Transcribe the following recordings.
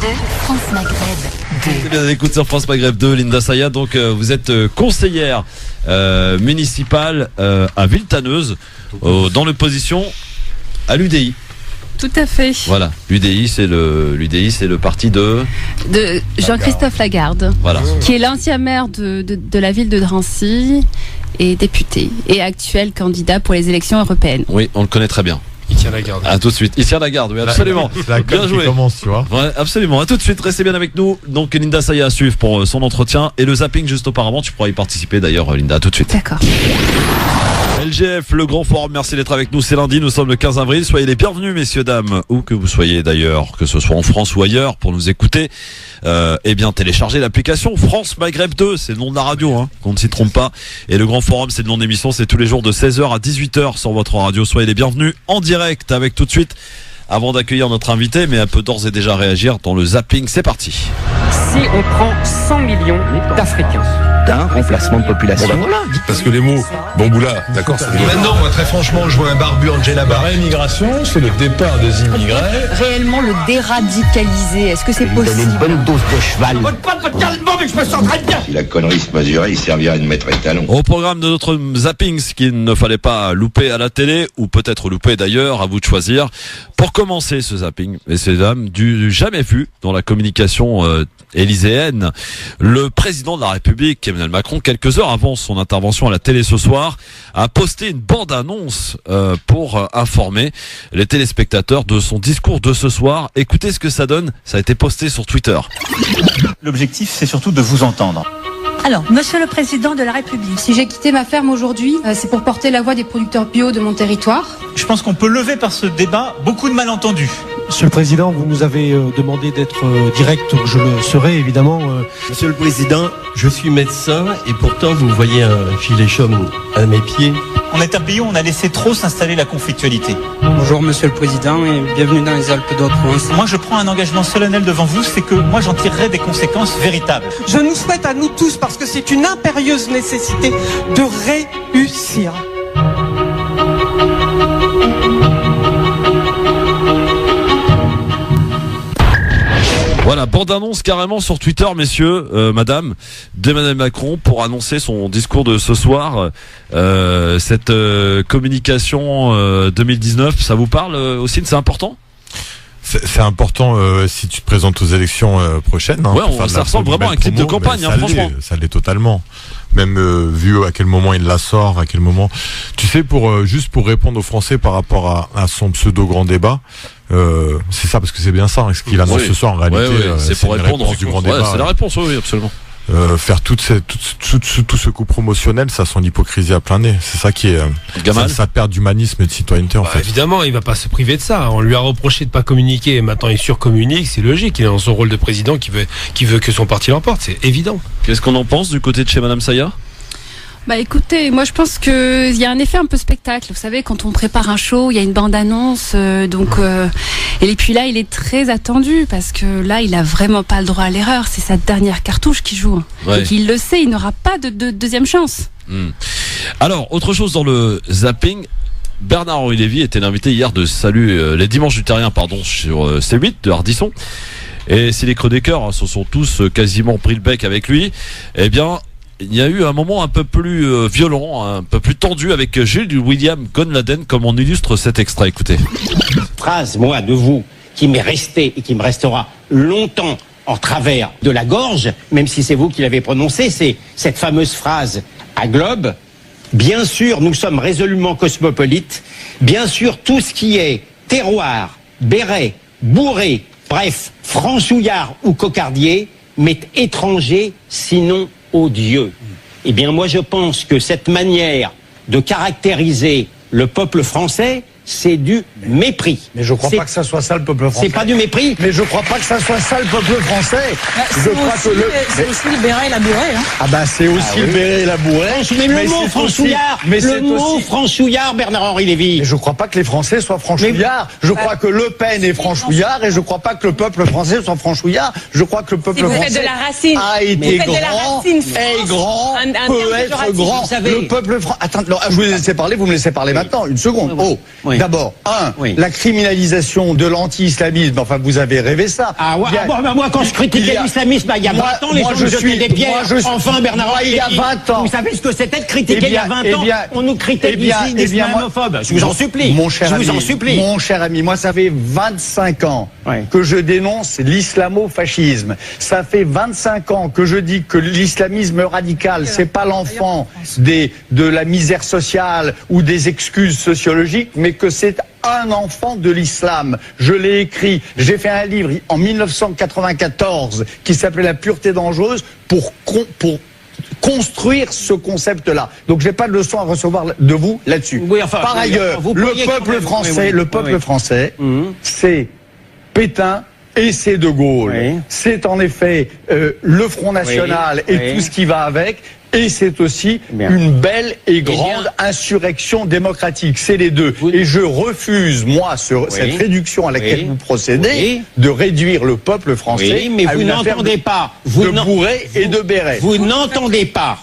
France Maghreb 2. C'est bien, écoute sur France Maghreb 2, Linda Saya. Donc, vous êtes conseillère municipale à Villetaneuse, dans l'opposition à l'UDI. Tout à fait. Voilà, l'UDI c'est le parti de Jean-Christophe Lagarde, voilà, qui est l'ancien maire de la ville de Drancy et député et actuel candidat pour les élections européennes. Oui, on le connaît très bien. Il tient la garde. À tout de suite. Il tient la garde, oui, absolument. C'est la Bien com joué. qui commence, tu vois. Ouais, absolument. À tout de suite. Restez bien avec nous. Donc, Linda Saya à suivre pour son entretien et le zapping juste auparavant. Tu pourras y participer d'ailleurs, Linda. À tout de suite. D'accord. LGF, le grand forum, merci d'être avec nous, c'est lundi, nous sommes le 15 avril, soyez les bienvenus messieurs, dames, où que vous soyez d'ailleurs, que ce soit en France ou ailleurs, pour nous écouter, eh bien téléchargez l'application France Maghreb 2, c'est le nom de la radio, hein, qu'on ne s'y trompe pas, et le grand forum c'est le nom de l'émission, c'est tous les jours de 16h à 18h sur votre radio, soyez les bienvenus en direct avec tout de suite, avant d'accueillir notre invité, mais elle peut d'ores et déjà réagir dans le zapping, c'est parti. Si on prend 100 millions d'Africains d'un remplacement de population. Parce que les mots bamboula, d'accord, c'est Maintenant, moi, très franchement, je vois un barbu Angela Barr. La réimmigration, c'est le départ des immigrés. Réellement le déradicaliser, est-ce que c'est possible? Une bonne dose de cheval. Si la connerie se mesurait, il servirait de maître étalon. Au programme de notre zapping, ce qu'il ne fallait pas louper à la télé, ou peut-être louper d'ailleurs, à vous de choisir. Pour commencer ce zapping, messieurs et dames, du jamais vu dans la communication élyséenne, le président de la République, Emmanuel Macron, quelques heures avant son intervention à la télé ce soir, a posté une bande-annonce pour informer les téléspectateurs de son discours de ce soir. Écoutez ce que ça donne, ça a été posté sur Twitter. L'objectif, c'est surtout de vous entendre. Alors, Monsieur le Président de la République, si j'ai quitté ma ferme aujourd'hui, c'est pour porter la voix des producteurs bio de mon territoire. Je pense qu'on peut lever par ce débat beaucoup de malentendus. Monsieur le Président, vous nous avez demandé d'être direct, je le serai évidemment. Monsieur le Président, je suis médecin et pourtant vous voyez un gilet jaune à mes pieds. On est un pays où on a laissé trop s'installer la conflictualité. Bonjour Monsieur le Président et bienvenue dans les Alpes d'Haute-Provence. Moi je prends un engagement solennel devant vous, c'est que moi j'en tirerai des conséquences véritables. Je nous souhaite à nous tous, parce que c'est une impérieuse nécessité, de réussir. Voilà, bande-annonce carrément sur Twitter, messieurs, madame, d'Emmanuel Macron pour annoncer son discours de ce soir. Cette communication 2019, ça vous parle aussi, c'est important ? C'est important si tu te présentes aux élections prochaines. Hein, ouais, ça ressemble vraiment à un clip de campagne, hein, franchement. Ça l'est totalement. Même vu à quel moment il la sort, à quel moment. Tu sais, juste pour répondre aux Français par rapport à son pseudo grand débat. C'est ça, parce que c'est bien ça, hein, ce qu'il annonce ce soir en réalité. C'est pour répondre du grand débat. C'est la réponse, oui, absolument. Faire tout ce coup promotionnel, ça sent l'hypocrisie à plein nez. C'est ça qui est ça perd d'humanisme et de citoyenneté en fait. Évidemment, il va pas se priver de ça. On lui a reproché de pas communiquer et maintenant il surcommunique, c'est logique. Il est dans son rôle de président qui veut que son parti l'emporte, c'est évident. Qu'est-ce qu'on en pense du côté de chez Madame Saya ? Bah écoutez, moi je pense qu'il y a un effet un peu spectacle. Vous savez, quand on prépare un show, il y a une bande-annonce, et puis là il est très attendu parce que là il a vraiment pas le droit à l'erreur. C'est sa dernière cartouche qu'il joue, et qu'il le sait, il n'aura pas de deuxième chance. Alors, autre chose dans le zapping. Bernard-Henri Lévy était l'invité hier de Salut les Dimanches du Terrien, sur C8 de Ardisson. Et si les chroniqueurs se sont tous quasiment pris le bec avec lui, eh bien il y a eu un moment un peu plus violent, un peu plus tendu avec Gilles William Conladen, comme on illustre cet extrait. Écoutez. Phrase, moi, de vous, qui m'est restée et qui me restera longtemps en travers de la gorge, même si c'est vous qui l'avez prononcée, c'est cette fameuse phrase à Globe. Bien sûr, nous sommes résolument cosmopolites. Bien sûr, tout ce qui est terroir, béret, bourré, bref, franchouillard ou cocardier, m'est étranger, sinon odieux. Eh bien, moi, je pense que cette manière de caractériser le peuple français, c'est du mépris. Mais je crois pas que ça soit ça le peuple français. C'est pas du mépris. Mais je crois pas que ça soit ça le peuple français. C'est aussi le béret et la bourrée. Hein. Ah bah c'est aussi le béret et la bourrée. Mais le mot franchouillard, franchouillard, Bernard-Henri Lévy. Mais je crois pas que les Français soient franchouillards. Je crois que Le Pen est franchouillard et je crois pas que le peuple français soit franchouillard. Je crois que le peuple français a été grand, est grand, peut être grand. Le peuple français. Attends, je vous ai laissé parler, vous me laissez parler maintenant. Une seconde. D'abord, la criminalisation de l'anti-islamisme, enfin vous avez rêvé ça. Moi quand je critiquais l'islamisme il y a 20 ans, les gens me jetaient des pierres. Enfin Bernard, il y a 20 ans. Vous savez ce que c'était de critiquer il y a 20 ans? On nous critique islamophobe. Je vous en supplie. Mon cher ami, moi ça fait 25 ans que je dénonce l'islamo-fascisme. Ça fait 25 ans que je dis que l'islamisme radical, c'est pas l'enfant de la misère sociale ou des excuses sociologiques, mais que c'est un enfant de l'islam. Je l'ai écrit, j'ai fait un livre en 1994 qui s'appelait La pureté dangereuse pour construire ce concept-là. Donc j'ai pas de leçon à recevoir de vous là-dessus. Par ailleurs, le peuple français, c'est Pétain et c'est De Gaulle. C'est en effet le Front National et tout ce qui va avec. Et c'est aussi une belle et grande insurrection démocratique. C'est les deux. Et je refuse, moi, cette réduction à laquelle vous procédez, de réduire le peuple français à une affaire de bourré et de béret. Vous n'entendez pas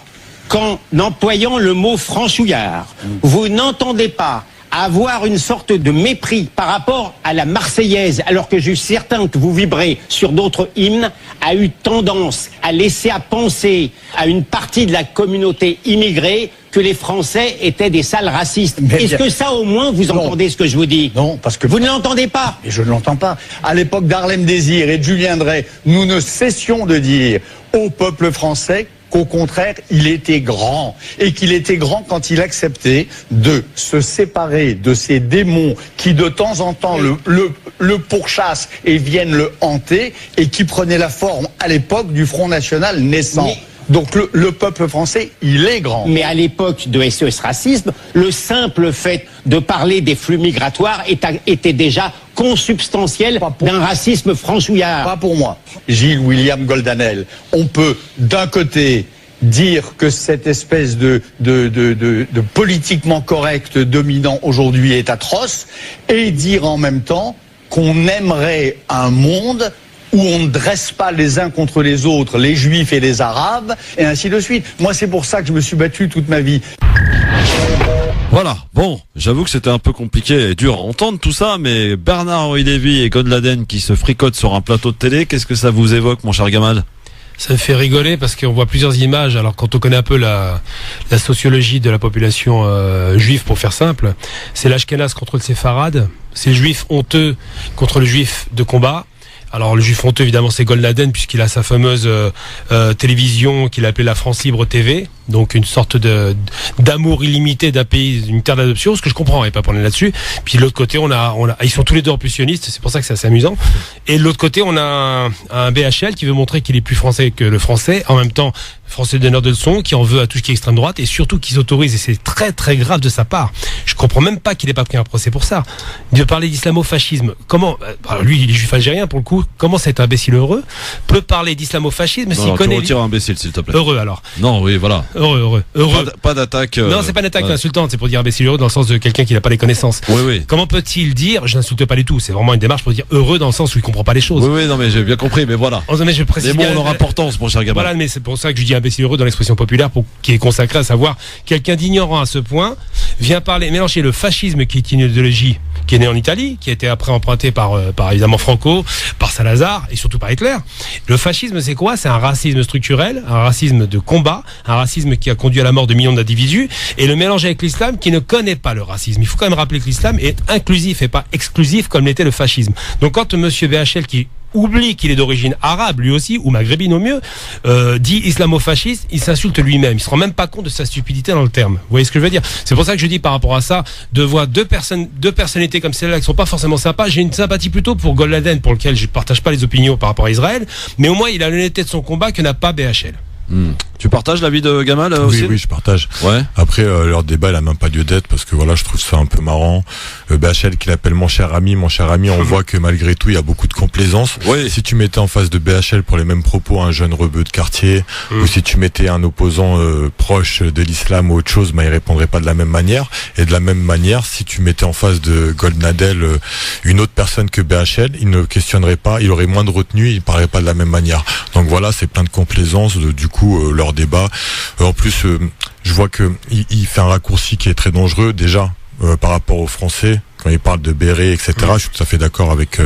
qu'en employant le mot franchouillard, vous n'entendez pas avoir une sorte de mépris par rapport à la Marseillaise, alors que je suis certain que vous vibrez sur d'autres hymnes, a eu tendance à laisser à penser à une partie de la communauté immigrée que les Français étaient des sales racistes. Est-ce que ça, au moins, vous entendez ce que je vous dis? Non, parce que... Vous ne l'entendez pas? Et je ne l'entends pas. À l'époque d'Harlem Désir et de Julien Drey, nous ne cessions de dire au peuple français qu'au contraire, il était grand. Et qu'il était grand quand il acceptait de se séparer de ces démons qui, de temps en temps, le pourchassent et viennent le hanter, et qui prenaient la forme, à l'époque, du Front National naissant. Donc le peuple français, il est grand. Mais à l'époque de SOS Racisme, le simple fait de parler des flux migratoires était déjà consubstantiel d'un racisme franchouillard. Pas pour moi. Gilles William Goldanel, on peut d'un côté dire que cette espèce de politiquement correct dominant aujourd'hui est atroce, et dire en même temps qu'on aimerait un monde où on ne dresse pas les uns contre les autres, les juifs et les arabes, et ainsi de suite. Moi, c'est pour ça que je me suis battu toute ma vie. Voilà, bon, j'avoue que c'était un peu compliqué et dur à entendre tout ça, mais Bernard-Henri Lévy et God Laden qui se fricotent sur un plateau de télé, qu'est-ce que ça vous évoque, mon cher Gamal? Ça me fait rigoler parce qu'on voit plusieurs images. Alors quand on connaît un peu la sociologie de la population juive, pour faire simple, c'est l'Ashkénaze contre le séfarade, c'est le juif honteux contre le juif de combat. Alors le juif honteux, évidemment, c'est God Laden, puisqu'il a sa fameuse télévision qu'il appelait la France Libre TV, donc une sorte d'amour illimité d'un pays, d'une terre d'adoption, ce que je comprends, et pas pour aller là-dessus. Puis de l'autre côté, ils sont tous les deux oppositionnistes, c'est pour ça que c'est assez amusant. Et de l'autre côté, on a un BHL qui veut montrer qu'il est plus français que le français, en même temps français donneur de leçons, qui en veut à tout ce qui est extrême droite, et surtout qui s'autorise, et c'est très très grave de sa part. Je comprends même pas qu'il ait pas pris un procès pour ça. De parler d'islamo-fascisme, comment, alors lui, il est juif algérien pour le coup, comment cet imbécile heureux peut parler d'islamo-fascisme s'il connaît... Tu retires imbécile, s'il te plaît. Heureux alors. Non, oui, voilà. Heureux. Pas d'attaque. Non, c'est pas une attaque insultante, c'est pour dire imbécile heureux dans le sens de quelqu'un qui n'a pas les connaissances. Oui. Comment peut-il dire, je n'insulte pas du tout, c'est vraiment une démarche pour dire heureux dans le sens où il comprend pas les choses. Oui, non, mais j'ai bien compris, mais voilà. Mais je précise. Les mots ont leur importance, mon cher Gamal. Voilà, mais c'est pour ça que je dis imbécile heureux dans l'expression populaire, qui est consacrée à savoir quelqu'un d'ignorant à ce point vient mélanger le fascisme, qui est une idéologie qui est née en Italie, qui a été après empruntée par évidemment Franco, par Salazar et surtout par Hitler. Le fascisme, c'est quoi? C'est un racisme structurel, un racisme de combat, un racisme qui a conduit à la mort de millions d'individus, et le mélange avec l'islam qui ne connaît pas le racisme. Il faut quand même rappeler que l'islam est inclusif et pas exclusif comme l'était le fascisme. Donc quand monsieur BHL, qui oublie qu'il est d'origine arabe lui aussi, ou maghrébine au mieux, dit islamo-fasciste, il s'insulte lui-même. Il se rend même pas compte de sa stupidité dans le terme. Vous voyez ce que je veux dire? C'est pour ça que je dis par rapport à ça, de voir deux personnalités comme celle-là qui sont pas forcément sympas. J'ai une sympathie plutôt pour God Laden, pour lequel je partage pas les opinions par rapport à Israël, mais au moins il a l'honnêteté de son combat que n'a pas BHL. Tu partages l'avis de Gamal aussi? Oui, je partage. Ouais. Après, leur débat, il a même pas lieu d'être, parce que voilà, je trouve ça un peu marrant. BHL qui l'appelle mon cher ami, on voit que malgré tout, il y a beaucoup de complaisance. Oui. Si tu mettais en face de BHL pour les mêmes propos un jeune rebeu de quartier, ou si tu mettais un opposant proche de l'islam ou autre chose, il répondrait pas de la même manière. Et de la même manière, si tu mettais en face de Golnadel une autre personne que BHL, il ne questionnerait pas, il aurait moins de retenue, il parlerait pas de la même manière. Donc voilà, c'est plein de complaisance. Du coup, leur débat. En plus, je vois que il fait un raccourci qui est très dangereux déjà par rapport aux Français. quand il parle de béret, etc. Je suis tout à fait d'accord avec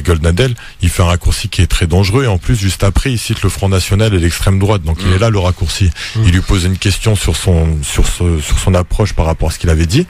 Goldnadel. Il fait un raccourci qui est très dangereux et en plus juste après il cite le Front National et l'extrême droite. Donc il est là le raccourci. Il lui pose une question sur son approche par rapport à ce qu'il avait dit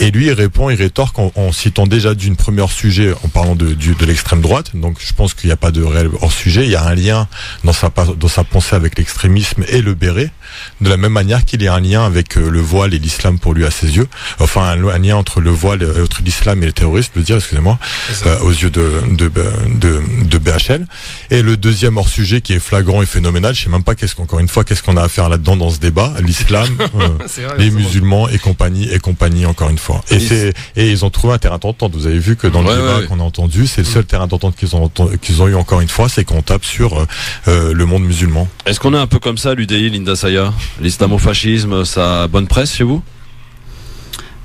et lui il rétorque en citant déjà d'une première sujet en parlant de l'extrême droite. Donc je pense qu'il n'y a pas de réel hors sujet. Il y a un lien dans sa pensée avec l'extrémisme et le béret, de la même manière qu'il y a un lien avec le voile et l'islam pour lui à ses yeux. Enfin un lien entre le voile, entre l'islam et le terrorisme, aux yeux de BHL. Et le deuxième hors sujet qui est flagrant et phénoménal, je sais même pas qu'est-ce qu'on a à faire là-dedans dans ce débat, l'islam, les musulmans et compagnie encore une fois. Et ils ont trouvé un terrain d'entente. Vous avez vu que dans le débat qu'on a entendu, c'est le seul terrain d'entente qu'ils ont eu encore une fois, c'est qu'on tape sur le monde musulman. Est-ce qu'on est un peu comme ça, l'UDI, Linda Saya? L'islamo-fascisme, ça a bonne presse chez vous?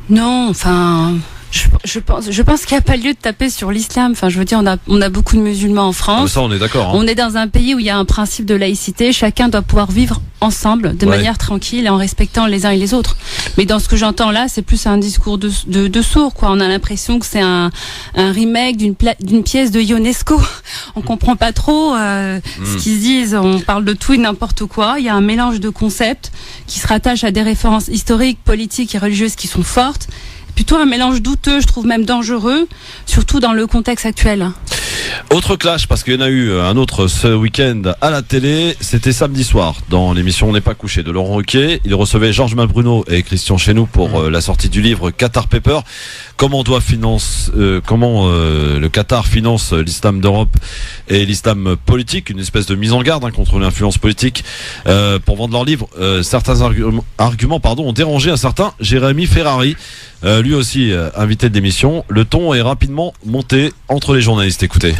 Non, enfin... Je pense qu'il n'y a pas lieu de taper sur l'islam. Enfin, je veux dire, on a beaucoup de musulmans en France. Ça, on est d'accord. On est dans un pays où il y a un principe de laïcité. Chacun doit pouvoir vivre ensemble, de manière tranquille et en respectant les uns et les autres. Mais dans ce que j'entends là, c'est plus un discours de sourd, quoi. On a l'impression que c'est un remake d'une pièce de Ionesco. On comprend pas trop ce qu'ils disent. On parle de tout et n'importe quoi. Il y a un mélange de concepts qui se rattachent à des références historiques, politiques et religieuses qui sont fortes. Plutôt un mélange douteux, je trouve même dangereux, surtout dans le contexte actuel. Autre clash, parce qu'il y en a eu un autre ce week-end à la télé, c'était samedi soir, dans l'émission On n'est pas couché de Laurent Ruquier. Il recevait Georges Malbruno et Christian Chesneau pour la sortie du livre Qatar Paper. Comment le Qatar finance l'islam d'Europe et l'islam politique, une espèce de mise en garde contre l'influence politique pour vendre leur livre. Certains arguments ont dérangé un certain Jérémy Ferrari. Lui aussi invité de l'émission. Le ton est rapidement monté entre les journalistes. Écoutez.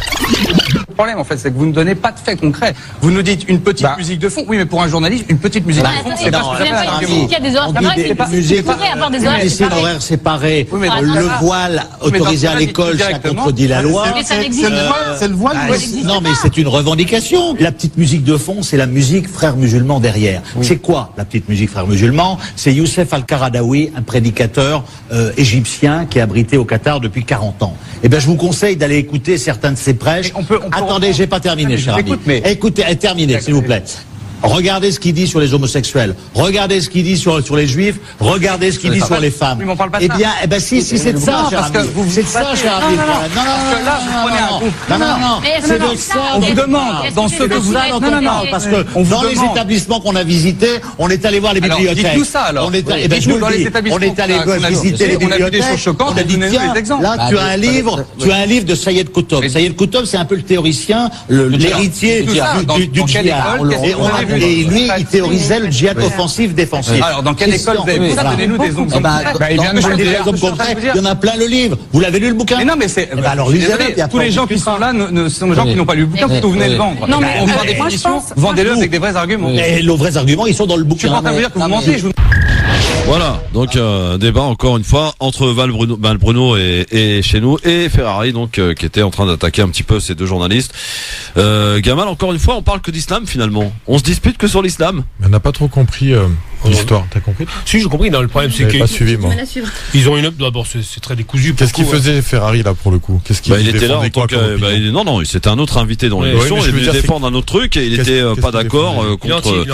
Le problème, en fait, c'est que vous ne donnez pas de faits concrets. Vous nous dites une petite musique de fond. Oui, mais pour un journaliste, une petite musique de fond, c'est pas ce que ça fait. Il y a des horaires séparés. C'est horaires séparés. Le voile autorisé à l'école, ça contredit la loi. C'est le voile. Non, mais c'est une revendication. La petite musique de fond, c'est la musique frères musulmans derrière. C'est quoi la petite musique frères musulmans? C'est Youssef Al-Qaradawi, un prédicateur égyptien qui est abrité au Qatar depuis 40 ans. Eh bien, je vous conseille d'aller écouter certains de ses prêches. Attendez, j'ai pas terminé, cher ami. Écoutez, terminez, s'il vous plaît. Regardez ce qu'il dit sur les homosexuels. Regardez ce qu'il dit sur les juifs. Regardez ce qu'il dit sur les femmes. Eh bien, si, c'est de ça, cher ami. C'est de ça, cher ami. Non. C'est de ça. On vous demande, dans ce que vous... Non, parce que dans les établissements qu'on a visités, on est allé voir les bibliothèques. Dites-nous ça, alors. On est allé visiter les bibliothèques. On a dit, tiens, là, tu as un livre de Sayed Qutb. Sayed Qutb, c'est un peu le théoricien, l'héritier du djihad. Et lui, il théorisait le djihad offensif-défensif. Alors, dans quelle école vous avez donnez-nous des exemples concrets? Il y en a plein le livre. Vous l'avez lu le bouquin? Mais non, mais c'est. Alors, lisez-le. Tous les gens qui sont là sont des gens qui n'ont pas lu le bouquin, plutôt vous venez le vendre. Non, mais par définition, vendez-le avec des vrais arguments. Et les vrais arguments, ils sont dans le bouquin. Je suis pas en train de dire que vous mentez. Voilà, donc un débat encore une fois entre Malbruno et Chesneau et Ferrari, donc qui était en train d'attaquer un petit peu ces deux journalistes. Gamal, encore une fois, on parle que d'islam finalement. On se dispute que sur l'islam. On n'a pas trop compris l'histoire. T'as compris? Si, j'ai compris. Le problème, c'est qu'ils pas suivi, moi. Ils ont d'abord, c'est très décousu. Qu'est-ce qu'il faisait Ferrari là pour le coup? Qu'est-ce qu'il il était là en tant que non, c'était un autre invité dans l'émission. Il voulait défendre un autre truc et il était pas d'accord contre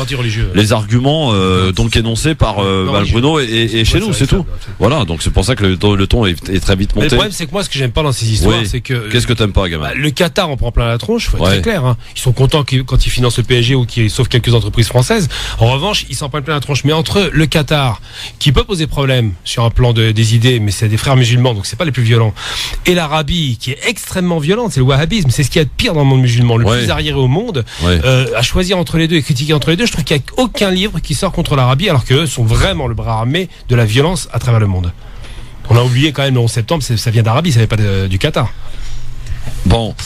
les arguments donc énoncés par Malbruno et chez nous, c'est tout. Voilà, donc c'est pour ça que le ton est très vite monté. Le problème, c'est que moi, ce que j'aime pas dans ces histoires, c'est que. Qu'est-ce que t'aimes pas, Gamal? Le Qatar en prend plein la tronche, faut être très clair. Ils sont contents quand ils financent le PSG ou qu'ils sauvent quelques entreprises françaises. En revanche, ils s'en prennent plein la tronche. Mais entre le Qatar, qui peut poser problème sur un plan des idées, mais c'est des frères musulmans, donc c'est pas les plus violents, et l'Arabie, qui est extrêmement violente, c'est le wahhabisme, c'est ce qu'il y a de pire dans le monde musulman, le plus arriéré au monde. À choisir entre les deux et critiquer entre les deux, je trouve qu'il n'y a aucun livre qui sort contre l'Arabie, alors qu'eux sont vraiment le bras armé de la violence à travers le monde. On a oublié quand même le 11 septembre, ça vient d'Arabie, ça vient pas du Qatar. Bon,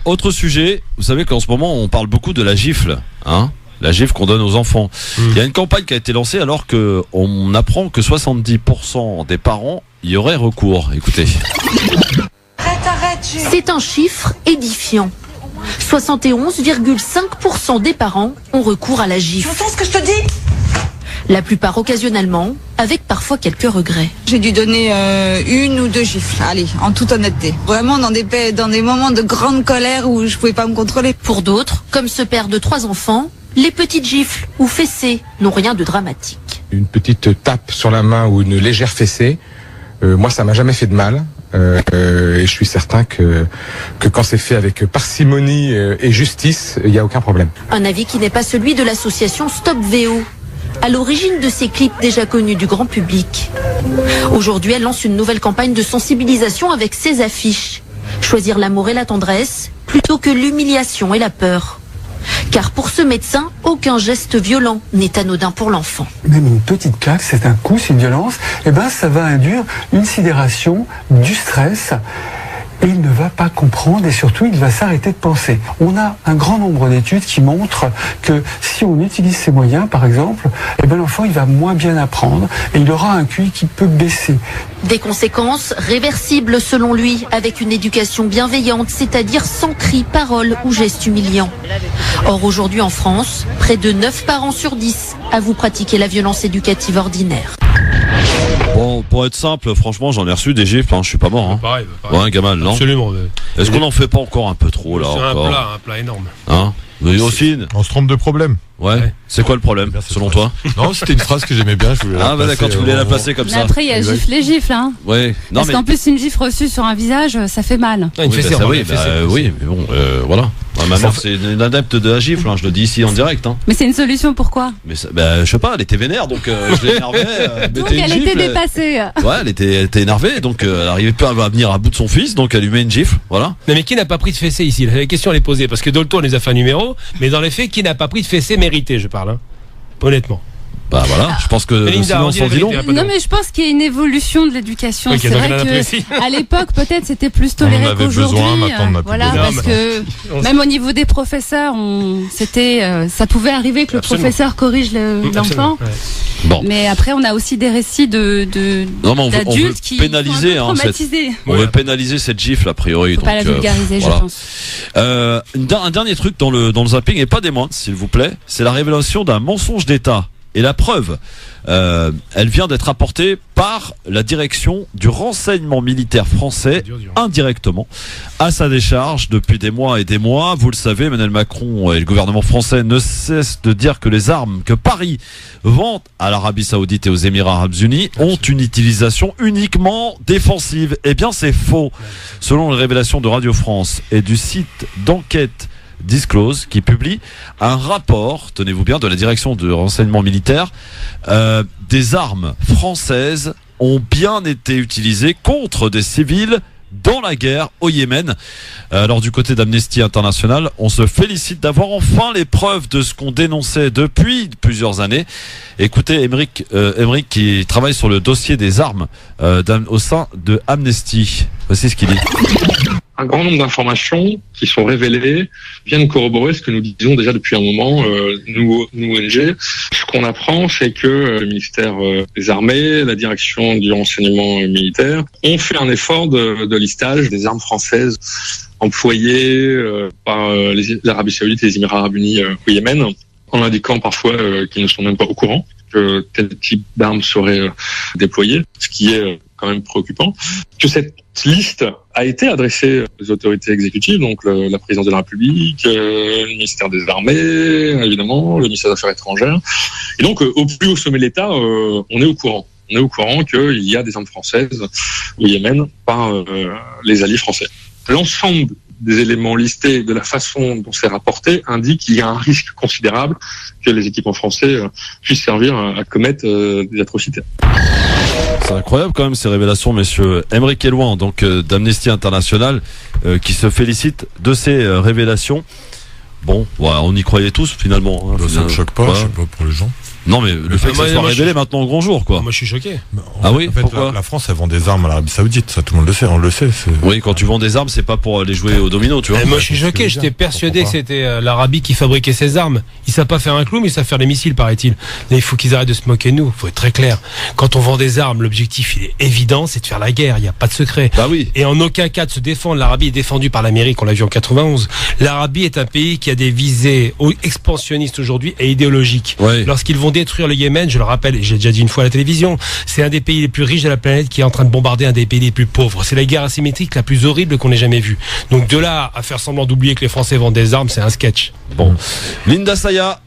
autre sujet, vous savez qu'en ce moment on parle beaucoup de la gifle, hein, la gifle qu'on donne aux enfants. Il y a une campagne qui a été lancée alors que on apprend que 70% des parents y auraient recours. Écoutez. C'est un chiffre édifiant. 71,5% des parents ont recours à la gifle. Tu entends ce que je te dis? La plupart occasionnellement, avec parfois quelques regrets. J'ai dû donner 1 ou 2 gifles, allez, en toute honnêteté. Vraiment dans des moments de grande colère où je pouvais pas me contrôler. Pour d'autres, comme ce père de 3 enfants, les petites gifles ou fessées n'ont rien de dramatique. Une petite tape sur la main ou une légère fessée, moi ça m'a jamais fait de mal. Et je suis certain que quand c'est fait avec parcimonie et justice, il n'y a aucun problème. Un avis qui n'est pas celui de l'association Stop VO, à l'origine de ces clips déjà connus du grand public. Aujourd'hui, elle lance une nouvelle campagne de sensibilisation avec ses affiches. Choisir l'amour et la tendresse plutôt que l'humiliation et la peur. Car pour ce médecin, aucun geste violent n'est anodin pour l'enfant. Même une petite claque, c'est un coup, c'est une violence, ça va induire une sidération, du stress, et il ne va pas comprendre et surtout il va s'arrêter de penser. On a un grand nombre d'études qui montrent que si on utilise ces moyens, par exemple, l'enfant il va moins bien apprendre et il aura un QI qui peut baisser. Des conséquences réversibles selon lui, avec une éducation bienveillante, c'est-à-dire sans cris, paroles ou gestes humiliants. Or aujourd'hui en France, près de 9 parents sur 10 avouent pratiquer la violence éducative ordinaire. Bon, pour être simple, franchement, j'en ai reçu des gifles, je suis pas mort. Hein. Pareil. Ouais, Gamal, non? Absolument. Est-ce qu'on en fait pas encore un peu trop, là? C'est encore un plat énorme. Hein? Yacine, on se trompe de problème. Ouais. C'est quoi le problème, selon toi? Non, c'était une phrase que j'aimais bien. Je voulais bah d'accord, tu voulais la placer comme ça. Après, il y a gifle et gifle, hein. Ouais. Non, parce qu'en plus, une gifle reçue sur un visage, ça fait mal. Oui, oui, mais bon, voilà. Ma mère, c'est une adepte de la gifle, je le dis ici en direct. Mais c'est une solution, pourquoi? Mais je sais pas, elle était vénère, donc je l'ai énervée. Donc elle était dépassée. Ouais, elle était énervée, donc elle n'arrivait pas à venir à bout de son fils, donc elle lui met une gifle, voilà. Non, mais qui n'a pas pris de fessée ici? La question elle est posée, parce que Dolto les a fait un numéro, mais dans les faits, qui n'a pas pris de fessée méritée, je parle, honnêtement. Bah voilà, je pense que sinon on s'en dit long. Non mais je pense qu'il y a une évolution de l'éducation. Okay, c'est vrai que à l'époque peut-être c'était plus toléré qu'aujourd'hui. Voilà, parce que même au niveau des professeurs, ça pouvait arriver que le professeur corrige l'enfant. Bon. Mais après on a aussi des récits d'adultes qui pénaliser, sont traumatisés. On veut pénaliser cette gifle a priori. Faut pas la vulgariser, voilà. je pense. Un dernier truc dans le zapping et pas des moindres, s'il vous plaît, c'est la révélation d'un mensonge d'État. Et la preuve, elle vient d'être apportée par la direction du renseignement militaire français, indirectement, à sa décharge depuis des mois et des mois. Vous le savez, Emmanuel Macron et le gouvernement français ne cessent de dire que les armes que Paris vend à l'Arabie Saoudite et aux Émirats Arabes Unis ont une utilisation uniquement défensive. Eh bien, c'est faux. Selon les révélations de Radio France et du site d'enquête Disclose, qui publie un rapport, tenez-vous bien, de la direction de renseignement militaire, des armes françaises ont bien été utilisées contre des civils dans la guerre au Yémen. Alors du côté d'Amnesty International, on se félicite d'avoir enfin les preuves de ce qu'on dénonçait depuis plusieurs années. Écoutez Émeric qui travaille sur le dossier des armes au sein de Amnesty. Voici ce qu'il dit. Un grand nombre d'informations qui sont révélées viennent corroborer ce que nous disions déjà depuis un moment, nous ONG. Ce qu'on apprend, c'est que le ministère des Armées, la direction du renseignement militaire ont fait un effort de listage des armes françaises employées par l'Arabie Saoudite et les Émirats Arabes Unis au Yémen, en indiquant parfois qu'ils ne sont même pas au courant que tel type d'armes serait déployé, ce qui est quand même préoccupant. Que cette liste a été adressée aux autorités exécutives, donc la présidence de la République, le ministère des Armées, évidemment, le ministère des Affaires étrangères. Et donc, au plus haut sommet de l'État, on est au courant. On est au courant qu'il y a des armes françaises au Yémen par les alliés français. L'ensemble des éléments listés, de la façon dont c'est rapporté, indique qu'il y a un risque considérable que les équipements français puissent servir à commettre des atrocités. C'est incroyable quand même ces révélations, messieurs. Émeric Elouan, donc d'Amnesty International, qui se félicite de ces révélations. Bon, voilà, on y croyait tous finalement. Hein, ça ne choque pas, je sais pas pour les gens. Non mais le fait que ça soit révélé maintenant au grand jour, quoi. Moi je suis choqué. Ah oui, en fait, pourquoi la France elle vend des armes à l'Arabie Saoudite, ça tout le monde le sait, on le sait. Oui, quand tu vends des armes, c'est pas pour les jouer au domino, tu vois. Moi je suis choqué, j'étais persuadé que c'était l'Arabie qui fabriquait ces armes. Ils savent pas faire un clou, mais ils savent faire des missiles, paraît-il. Mais il faut qu'ils arrêtent de se moquer de nous, faut être très clair. Quand on vend des armes, l'objectif il est évident, c'est de faire la guerre, il y a pas de secret. Bah oui. Et en aucun cas de se défendre, l'Arabie est défendue par l'Amérique, on l'a vu en 91. L'Arabie est un pays qui a des visées expansionnistes aujourd'hui et idéologiques. Ouais. Lorsqu'ils vont détruire le Yémen. Je le rappelle, j'ai déjà dit une fois à la télévision, c'est un des pays les plus riches de la planète qui est en train de bombarder un des pays les plus pauvres. C'est la guerre asymétrique la plus horrible qu'on ait jamais vue. Donc de là à faire semblant d'oublier que les Français vendent des armes, c'est un sketch. Bon, Linda Saya,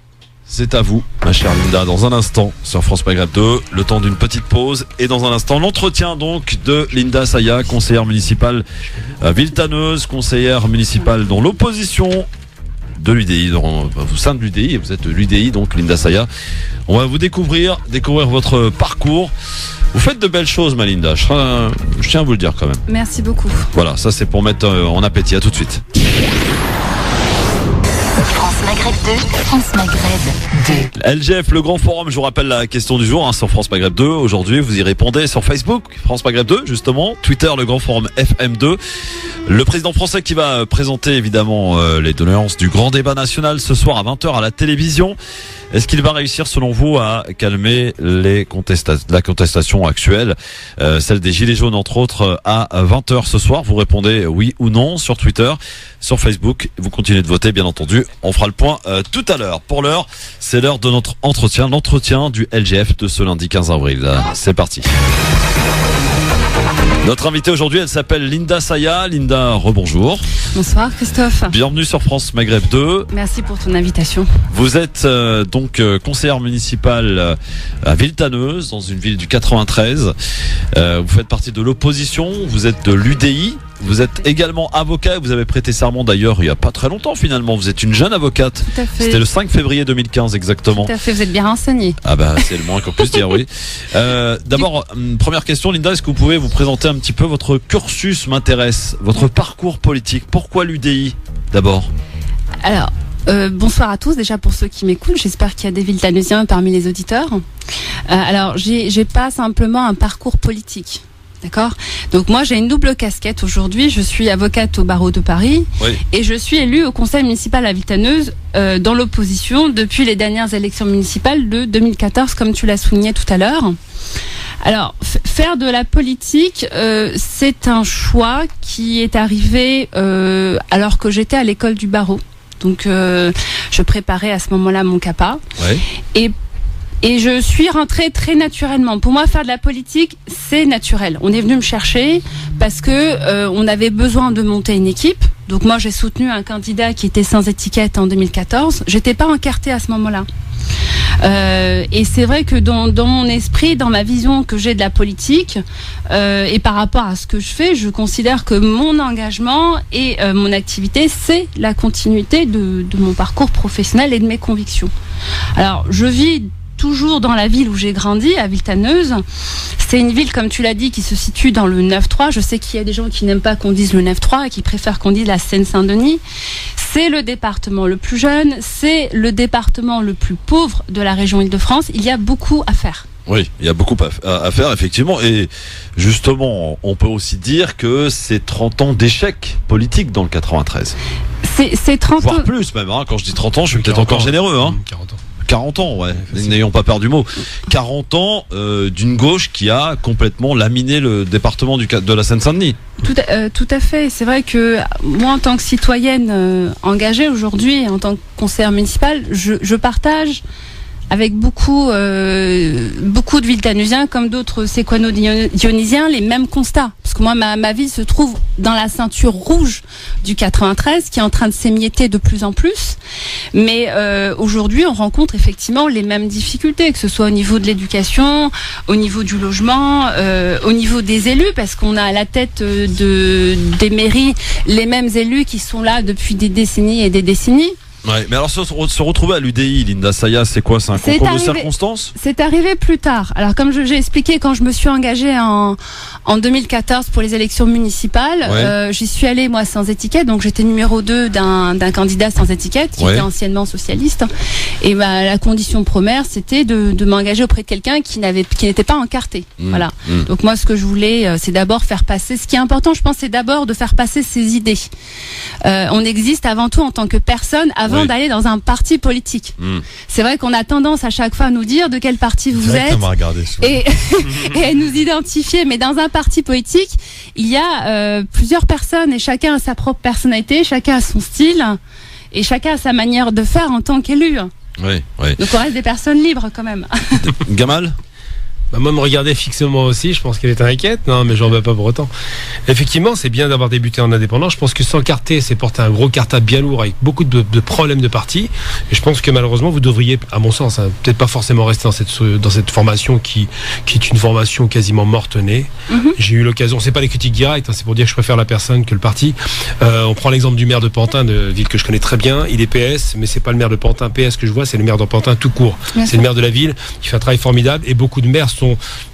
c'est à vous, ma chère Linda, dans un instant sur France Maghreb 2, le temps d'une petite pause et dans un instant l'entretien donc de Linda Saya, conseillère municipale villetaneuse, conseillère municipale dans l'opposition de l'UDI, au sein de l'UDI, et vous êtes de l'UDI donc Linda Saya. On va vous découvrir votre parcours. Vous faites de belles choses, ma Linda, je tiens à vous le dire quand même. Merci beaucoup. Voilà, ça c'est pour mettre en appétit, à tout de suite. France Maghreb 2, France Maghreb 2. LGF, le grand forum, je vous rappelle la question du jour sur France Maghreb 2. Aujourd'hui, vous y répondez sur Facebook, France Maghreb 2, justement. Twitter, le grand forum FM2. Le président français qui va présenter évidemment les doléances du grand débat national ce soir à 20h à la télévision. Est-ce qu'il va réussir, selon vous, à calmer la contestation actuelle, celle des Gilets jaunes, entre autres, à 20h ce soir? Vous répondez oui ou non sur Twitter, sur Facebook. Vous continuez de voter, bien entendu. On fera le point tout à l'heure. Pour l'heure, c'est l'heure de notre entretien, l'entretien du LGF de ce lundi 15 avril. C'est parti. Notre invitée aujourd'hui, elle s'appelle Linda Saya. Linda, rebonjour. Bonsoir Christophe. Bienvenue sur France Maghreb 2. Merci pour ton invitation. Vous êtes donc conseillère municipale à Villetaneuse, dans une ville du 93. Vous faites partie de l'opposition, vous êtes de l'UDI. Vous êtes également avocat, vous avez prêté serment d'ailleurs il n'y a pas très longtemps finalement. Vous êtes une jeune avocate. Tout à fait. C'était le 5 février 2015 exactement. Tout à fait, vous êtes bien renseigné. Ah bah c'est le moins qu'on puisse dire, oui. D'abord, première question, Linda, est-ce que vous pouvez vous présenter un petit peu votre cursus m'intéresse, votre parcours politique? Pourquoi l'UDI d'abord? Alors, bonsoir à tous, déjà pour ceux qui m'écoutent, j'espère qu'il y a des Villetaneusiens parmi les auditeurs. Alors, j'ai pas simplement un parcours politique. D'accord. Donc moi j'ai une double casquette aujourd'hui. Je suis avocate au barreau de Paris, oui, et je suis élue au conseil municipal à Villetaneuse dans l'opposition depuis les dernières élections municipales de 2014, comme tu l'as souligné tout à l'heure. Alors faire de la politique, c'est un choix qui est arrivé alors que j'étais à l'école du barreau. Donc je préparais à ce moment-là mon CAPA. Ouais. Et je suis rentrée très naturellement. Pour moi, faire de la politique, c'est naturel. On est venu me chercher parce que on avait besoin de monter une équipe. Donc moi, j'ai soutenu un candidat qui était sans étiquette en 2014. J'étais pas encartée à ce moment-là. Et c'est vrai que dans mon esprit, dans ma vision que j'ai de la politique, et par rapport à ce que je fais, je considère que mon engagement et mon activité, c'est la continuité de mon parcours professionnel et de mes convictions. Alors, je vis toujours dans la ville où j'ai grandi, à Villetaneuse. C'est une ville, comme tu l'as dit, qui se situe dans le 9-3. Je sais qu'il y a des gens qui n'aiment pas qu'on dise le 9-3 et qui préfèrent qu'on dise la Seine-Saint-Denis. C'est le département le plus jeune, c'est le département le plus pauvre de la région Île-de-France. Il y a beaucoup à faire. Oui, il y a beaucoup à faire, effectivement. Et justement, on peut aussi dire que c'est 30 ans d'échec politique dans le 93. C'est 30 voire ans. Plus même, hein. Quand je dis 30 ans, je suis peut-être encore généreux. Hein. 40 ans. 40 ans, ouais. N'ayons pas peur du mot. 40 ans d'une gauche qui a complètement laminé le département de la Seine-Saint-Denis. Tout à fait. C'est vrai que moi, en tant que citoyenne engagée aujourd'hui, en tant que conseillère municipale, je partage avec beaucoup de Villetanusiens comme d'autres séquano-dionysiens les mêmes constats. Parce que moi, ma ville se trouve dans la ceinture rouge du 93 qui est en train de s'émietter de plus en plus. Mais aujourd'hui, on rencontre effectivement les mêmes difficultés, que ce soit au niveau de l'éducation, au niveau du logement, au niveau des élus, parce qu'on a à la tête des mairies les mêmes élus qui sont là depuis des décennies et des décennies. Ouais, mais alors se retrouver à l'UDI, Linda Saya, c'est quoi? C'est un concours de circonstances? C'est arrivé plus tard. Alors comme j'ai expliqué, quand je me suis engagée en 2014 pour les élections municipales, ouais, j'y suis allée moi sans étiquette, donc j'étais numéro 2 d'un candidat sans étiquette qui, ouais, était anciennement socialiste. Et la condition première, c'était de m'engager auprès de quelqu'un qui n'était pas encarté. Voilà. Donc moi, ce que je voulais, c'est d'abord faire passer. Ce qui est important, je pense, c'est d'abord de faire passer ses idées. On existe avant tout en tant que personne, avant, oui, d'aller dans un parti politique. C'est vrai qu'on a tendance à chaque fois à nous dire de quel parti vous êtes et à nous identifier. Mais dans un parti politique, il y a plusieurs personnes et chacun a sa propre personnalité, chacun a son style et chacun a sa manière de faire en tant qu'élu. Oui, oui. Donc on reste des personnes libres quand même. Gamal ? Moi, me regarder fixement aussi, je pense qu'elle est inquiète. Non, mais j'en veux pas pour autant. Effectivement, c'est bien d'avoir débuté en indépendant. Je pense que s'encarter, c'est porter un gros cartable bien lourd avec beaucoup de problèmes de parti. Et je pense que malheureusement, vous devriez, à mon sens, peut-être pas forcément rester dans cette formation qui est une formation quasiment morte-née. J'ai eu l'occasion, c'est pas des critiques directes, c'est pour dire que je préfère la personne que le parti. On prend l'exemple du maire de Pantin, de ville que je connais très bien. Il est PS, mais c'est pas le maire de Pantin PS que je vois, c'est le maire de Pantin tout court. C'est le maire de la ville qui fait un travail formidable et beaucoup de maires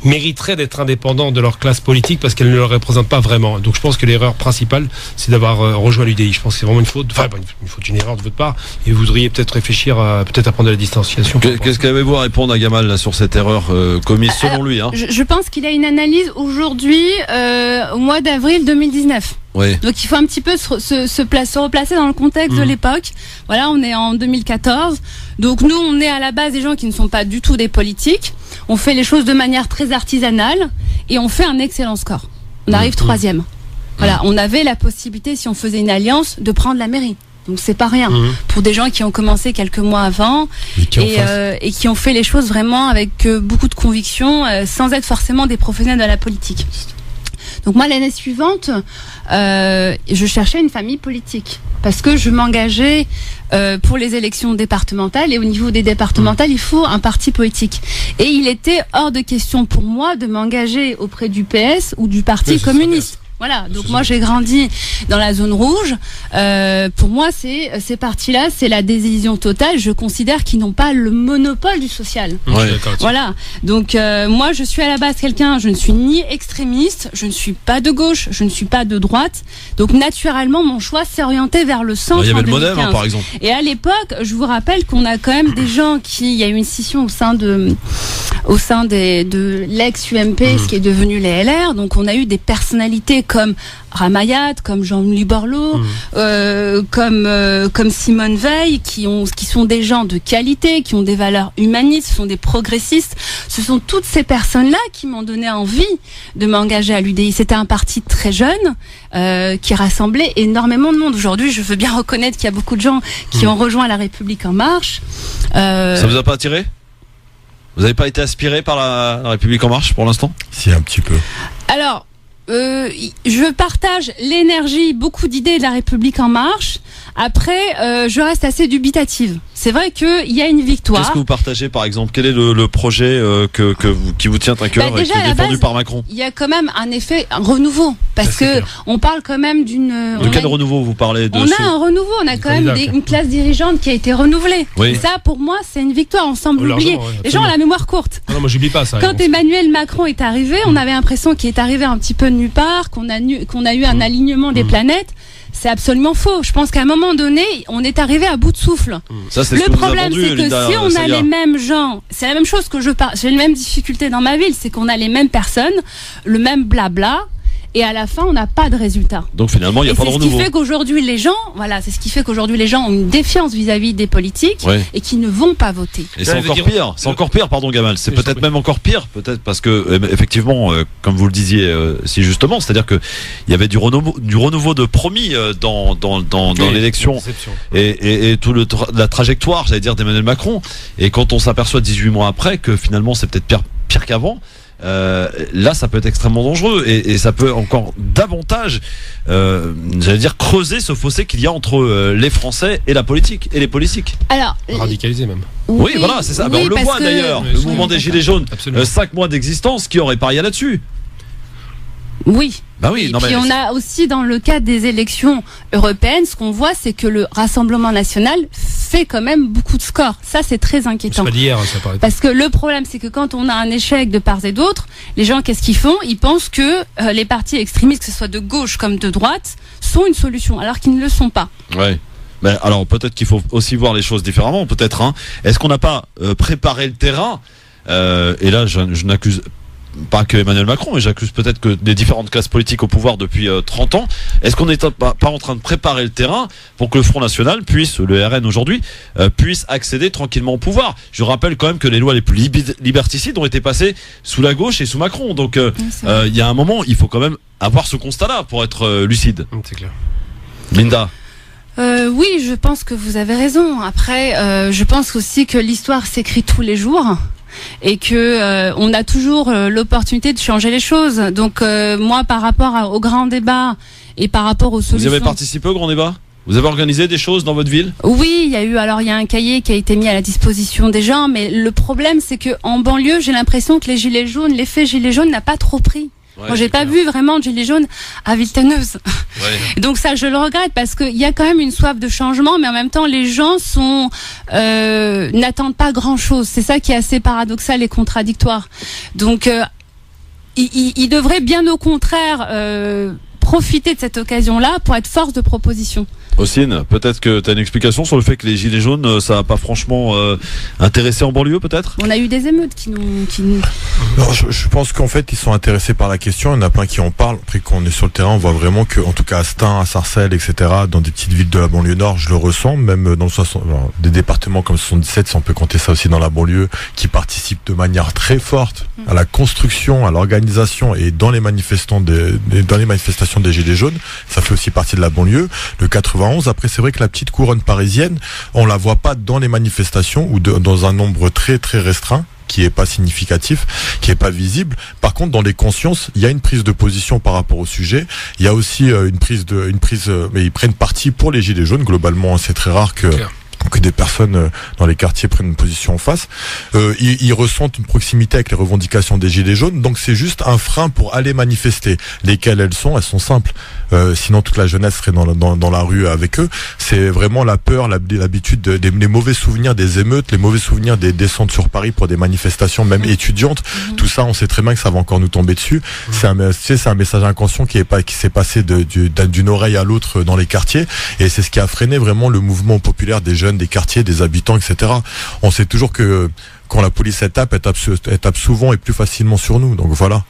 mériteraient d'être indépendants de leur classe politique parce qu'elle ne leur représente pas vraiment. Donc je pense que l'erreur principale, c'est d'avoir rejoint l'UDI. Je pense que c'est vraiment une faute, une erreur de votre part, et vous voudriez peut-être réfléchir à prendre de la distanciation. Qu'est-ce qu'avez-vous à répondre à Gamal là, sur cette erreur commise selon lui Je pense qu'il a une analyse aujourd'hui au mois d'avril 2019. Oui. Donc il faut un petit peu se replacer dans le contexte de l'époque. Voilà, on est en 2014. Donc nous, on est à la base des gens qui ne sont pas du tout des politiques. On fait les choses de manière très artisanale et on fait un excellent score. On arrive 3e. Voilà, on avait la possibilité, si on faisait une alliance, de prendre la mairie. Donc c'est pas rien pour des gens qui ont commencé quelques mois avant et qui ont fait les choses vraiment avec beaucoup de conviction, sans être forcément des professionnels de la politique. Donc moi, l'année suivante, je cherchais une famille politique parce que je m'engageais pour les élections départementales, et au niveau des départementales, il faut un parti politique. Et il était hors de question pour moi de m'engager auprès du PS ou du Parti communiste. Voilà, donc moi j'ai grandi dans la zone rouge. Pour moi, ces partis-là, c'est la désillusion totale. Je considère qu'ils n'ont pas le monopole du social. Voilà. Donc moi, je suis à la base quelqu'un. Je ne suis ni extrémiste, je ne suis pas de gauche, je ne suis pas de droite. Donc naturellement, mon choix s'est orienté vers le centre. Il y avait le MoDem, par exemple. Et à l'époque, je vous rappelle qu'on a quand même des gens il y a eu une scission au sein de l'ex-UMP, ce qui est devenu les LR. Donc on a eu des personnalités comme Ramayat, comme Jean-Louis Borloo, comme Simone Veil, qui sont des gens de qualité, qui ont des valeurs humanistes, sont des progressistes. Ce sont toutes ces personnes-là qui m'ont donné envie de m'engager à l'UDI. C'était un parti très jeune, qui rassemblait énormément de monde. Aujourd'hui, je veux bien reconnaître qu'il y a beaucoup de gens qui ont rejoint La République En Marche. Ça vous a pas attiré ? Vous n'avez pas été aspiré par la République En Marche pour l'instant ? Si, un petit peu. Alors, je partage l'énergie, beaucoup d'idées de La République En Marche. Après, je reste assez dubitative. C'est vrai qu'il y a une victoire. Qu'est-ce que vous partagez, par exemple ? Quel est le projet qui vous tient à cœur et qui est défendu par Macron ? Il y a quand même un renouveau. Parce que on parle quand même d'une... De quel renouveau vous parlez ? On a un renouveau, on a quand même une classe dirigeante qui a été renouvelée. Oui. Et ça, pour moi, c'est une victoire. On semble oublier. Les gens ont la mémoire courte. Non, moi, j'oublie pas ça. Quand Emmanuel Macron est arrivé, on avait l'impression qu'il est arrivé un petit peu de nulle part, qu'on a eu un alignement des planètes. C'est absolument faux. Je pense qu'à un moment donné, on est arrivé à bout de souffle. Ça, c'est le problème, c'est que si on a les mêmes gens, c'est la même chose que j'ai les mêmes difficultés dans ma ville, c'est qu'on a les mêmes personnes, le même blabla, et à la fin, on n'a pas de résultat. Donc finalement, il n'y a pas de renouveau. C'est ce qui fait qu'aujourd'hui, les gens, ont une défiance vis-à-vis des politiques et qui ne vont pas voter. Et c'est encore pire. C'est encore pire, pardon, Gamal. C'est peut-être même encore pire, peut-être parce que effectivement, comme vous le disiez si justement, c'est-à-dire que il y avait du renouveau de promis dans l'élection et tout la trajectoire, j'allais dire, d'Emmanuel Macron. Et quand on s'aperçoit 18 mois après que finalement, c'est peut-être pire qu'avant. Là, ça peut être extrêmement dangereux et ça peut encore davantage, j'allais dire, creuser ce fossé qu'il y a entre les Français et la politique et les politiques. Alors, radicaliser même. Oui, voilà, c'est ça. On le voit d'ailleurs. Le mouvement des Gilets jaunes, 5 mois d'existence, qui aurait parié là-dessus? Oui. Bah oui, et puis on a aussi dans le cadre des élections européennes, ce qu'on voit, c'est que le Rassemblement national fait quand même beaucoup de scores. Ça, c'est très inquiétant. C'est pas d'hier, ça paraît. Parce que le problème, c'est que quand on a un échec de part et d'autre, les gens, qu'est-ce qu'ils font ? Ils pensent que les partis extrémistes, que ce soit de gauche comme de droite, sont une solution, alors qu'ils ne le sont pas. Ouais. Ben, alors peut-être qu'il faut aussi voir les choses différemment, peut-être. Hein. Est-ce qu'on n'a pas préparé le terrain et là, je n'accuse pas que Emmanuel Macron, mais j'accuse peut-être que des différentes classes politiques au pouvoir depuis 30 ans. Est-ce qu'on n'est pas en train de préparer le terrain pour que le Front National puisse, le RN aujourd'hui, puisse accéder tranquillement au pouvoir? Je rappelle quand même que les lois les plus liberticides ont été passées sous la gauche et sous Macron. Donc il y a un moment, il faut quand même avoir ce constat-là pour être lucide. C'est clair. Linda. Oui, je pense que vous avez raison. Après, je pense aussi que l'histoire s'écrit tous les jours. Et que on a toujours l'opportunité de changer les choses. Donc moi, par rapport au grand débat et par rapport aux solutions... Vous avez participé au grand débat ? Vous avez organisé des choses dans votre ville ? Oui, il y a un cahier qui a été mis à la disposition des gens, mais le problème c'est que en banlieue, j'ai l'impression que l'effet gilets jaunes n'a pas trop pris. Ouais, moi, j'ai pas vu vraiment de gilets jaunes à Villetaneuse. Ouais. Donc ça, je le regrette parce qu'il y a quand même une soif de changement, mais en même temps, les gens n'attendent pas grand-chose. C'est ça qui est assez paradoxal et contradictoire. Donc, ils devraient bien au contraire profiter de cette occasion-là pour être force de proposition. Ossine, peut-être que tu as une explication sur le fait que les gilets jaunes, ça n'a pas franchement intéressé en banlieue, peut-être ? On a eu des émeutes qui nous... Non, je pense qu'en fait, ils sont intéressés par la question. Il y en a plein qui en parlent. Après qu'on est sur le terrain, on voit vraiment que, en tout cas à Stein, à Sarcelles, etc., dans des petites villes de la banlieue nord, je le ressens, même dans des départements comme 77, si on peut compter ça aussi dans la banlieue, qui participent de manière très forte à la construction, à l'organisation et dans les manifestations des gilets jaunes. Ça fait aussi partie de la banlieue. Le 91. Après, c'est vrai que la petite couronne parisienne, on la voit pas dans les manifestations ou dans un nombre très très restreint, qui est pas significatif, qui est pas visible. Par contre, dans les consciences, il y a une prise de position par rapport au sujet. Il y a aussi mais ils prennent parti pour les gilets jaunes. Globalement, c'est très rare que des personnes dans les quartiers prennent une position en face. Ils ressentent une proximité avec les revendications des gilets jaunes, donc c'est juste un frein pour aller manifester. Lesquelles elles sont simples. Sinon toute la jeunesse serait dans la rue avec eux. C'est vraiment la peur, l'habitude, les mauvais souvenirs des émeutes, les mauvais souvenirs des descentes sur Paris pour des manifestations même étudiantes. Tout ça, on sait très bien que ça va encore nous tomber dessus. C'est un message inconscient qui s'est passé d'une oreille à l'autre dans les quartiers, et c'est ce qui a freiné vraiment le mouvement populaire des jeunes, des quartiers, des habitants, etc. On sait toujours que quand la police elle tape souvent et plus facilement sur nous. Donc voilà.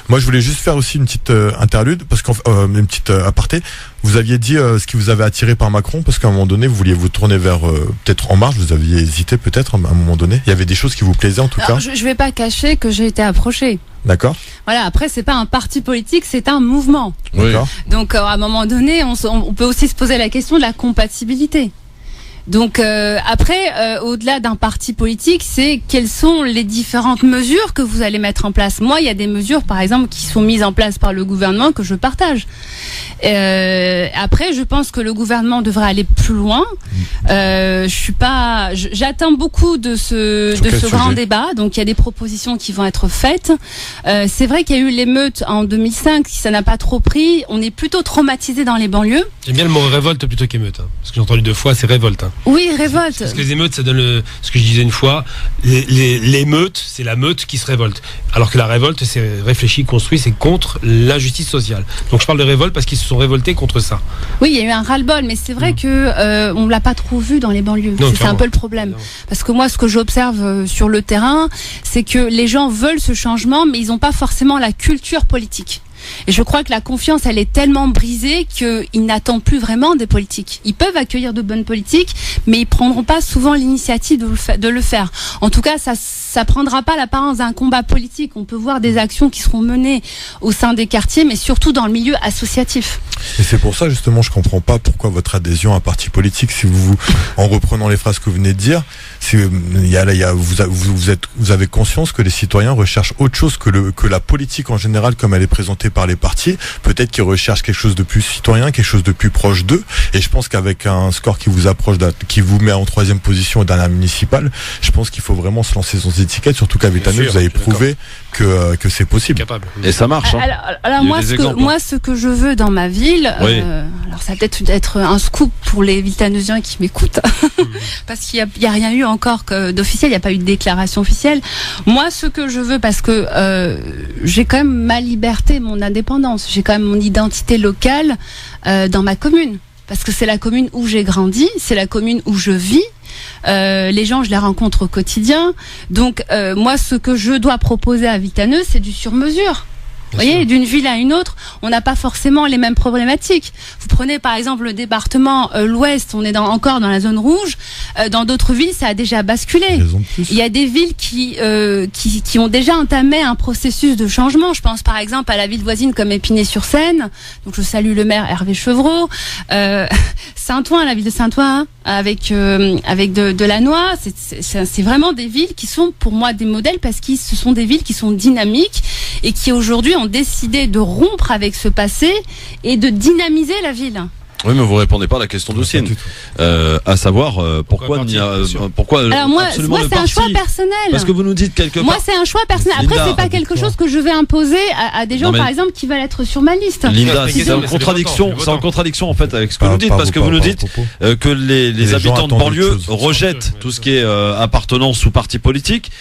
Moi, je voulais juste faire aussi une petite interlude, parce une petite aparté. Vous aviez dit ce qui vous avait attiré par Macron, parce qu'à un moment donné, vous vouliez vous tourner vers peut-être En Marche. Vous aviez hésité peut-être à un moment donné. Il y avait des choses qui vous plaisaient en tout cas. Je vais pas cacher que j'ai été approchée. D'accord. Voilà. Après, c'est pas un parti politique, c'est un mouvement. Oui. Donc à un moment donné, on peut aussi se poser la question de la compatibilité. Donc après, au-delà d'un parti politique, c'est quelles sont les différentes mesures que vous allez mettre en place. Moi, il y a des mesures, par exemple, qui sont mises en place par le gouvernement que je partage. Après, je pense que le gouvernement devrait aller plus loin. J'attends beaucoup de ce grand débat. Donc, il y a des propositions qui vont être faites. C'est vrai qu'il y a eu l'émeute en 2005. Si ça n'a pas trop pris, on est plutôt traumatisé dans les banlieues. J'aime bien le mot révolte plutôt qu'émeute, hein, parce que j'ai entendu 2 fois, c'est révolte. Hein. Oui, révolte. Parce que les émeutes, ça donne ce que je disais une fois. L'émeute, c'est la meute qui se révolte. Alors que la révolte, c'est réfléchi, construit, c'est contre l'injustice sociale. Donc je parle de révolte parce qu'ils se sont révoltés contre ça. Oui, il y a eu un ras-le-bol, mais c'est vrai que on l'a pas trop vu dans les banlieues. C'est un peu le problème. Parce que moi, ce que j'observe sur le terrain, c'est que les gens veulent ce changement, mais ils n'ont pas forcément la culture politique. Et je crois que la confiance, elle est tellement brisée qu'ils n'attendent plus vraiment des politiques. Ils peuvent accueillir de bonnes politiques, mais ils prendront pas souvent l'initiative de le faire. En tout cas, ça prendra pas l'apparence d'un combat politique. On peut voir des actions qui seront menées au sein des quartiers, mais surtout dans le milieu associatif. Et c'est pour ça, justement, je comprends pas pourquoi votre adhésion à un parti politique, si en reprenant les phrases que vous venez de dire, vous avez conscience que les citoyens recherchent autre chose que la politique en général, comme elle est présentée par les partis. Peut-être qu'ils recherchent quelque chose de plus citoyen, quelque chose de plus proche d'eux. Et je pense qu'avec un score qui vous approche, qui vous met en 3e position dans la municipale, je pense qu'il faut vraiment se lancer sans étiquette, surtout qu'à Villetaneuse, vous avez prouvé que c'est possible. Capable. Et ça marche. Hein. Alors moi, ce que je veux dans ma ville, oui. Alors ça va peut-être être un scoop pour les Villetaneusiens qui m'écoutent, parce qu'il y a rien eu encore d'officiel, il n'y a pas eu de déclaration officielle. Moi, ce que je veux, parce que j'ai quand même ma liberté, mon indépendance, j'ai quand même mon identité locale dans ma commune, parce que c'est la commune où j'ai grandi, c'est la commune où je vis. Les gens, je les rencontre au quotidien. Donc moi, ce que je dois proposer à Villetaneuse, c'est du sur-mesure. Vous voyez, d'une ville à une autre, on n'a pas forcément les mêmes problématiques. Vous prenez par exemple le département l'Ouest, on est encore dans la zone rouge. Dans d'autres villes, ça a déjà basculé. Il y a des villes qui ont déjà entamé un processus de changement. Je pense par exemple à la ville voisine comme Épinay-sur-Seine. Donc je salue le maire Hervé Chevreau. Saint-Ouen, la ville de Saint-Ouen, avec de la noix. C'est vraiment des villes qui sont pour moi des modèles parce que ce sont des villes qui sont dynamiques et qui aujourd'hui ont décidé de rompre avec ce passé et de dynamiser la ville. Oui, mais vous répondez pas à la question d'Houssine, à savoir pourquoi Alors moi c'est un choix personnel. Parce que vous nous dites quelque part. Moi c'est un choix personnel. Après c'est pas quelque chose que je vais imposer à des gens par exemple qui veulent être sur ma liste. Linda, c'est en contradiction en fait avec ce que vous dites parce que vous nous dites que les habitants de banlieue rejettent tout ce qui est appartenance ou parti politique.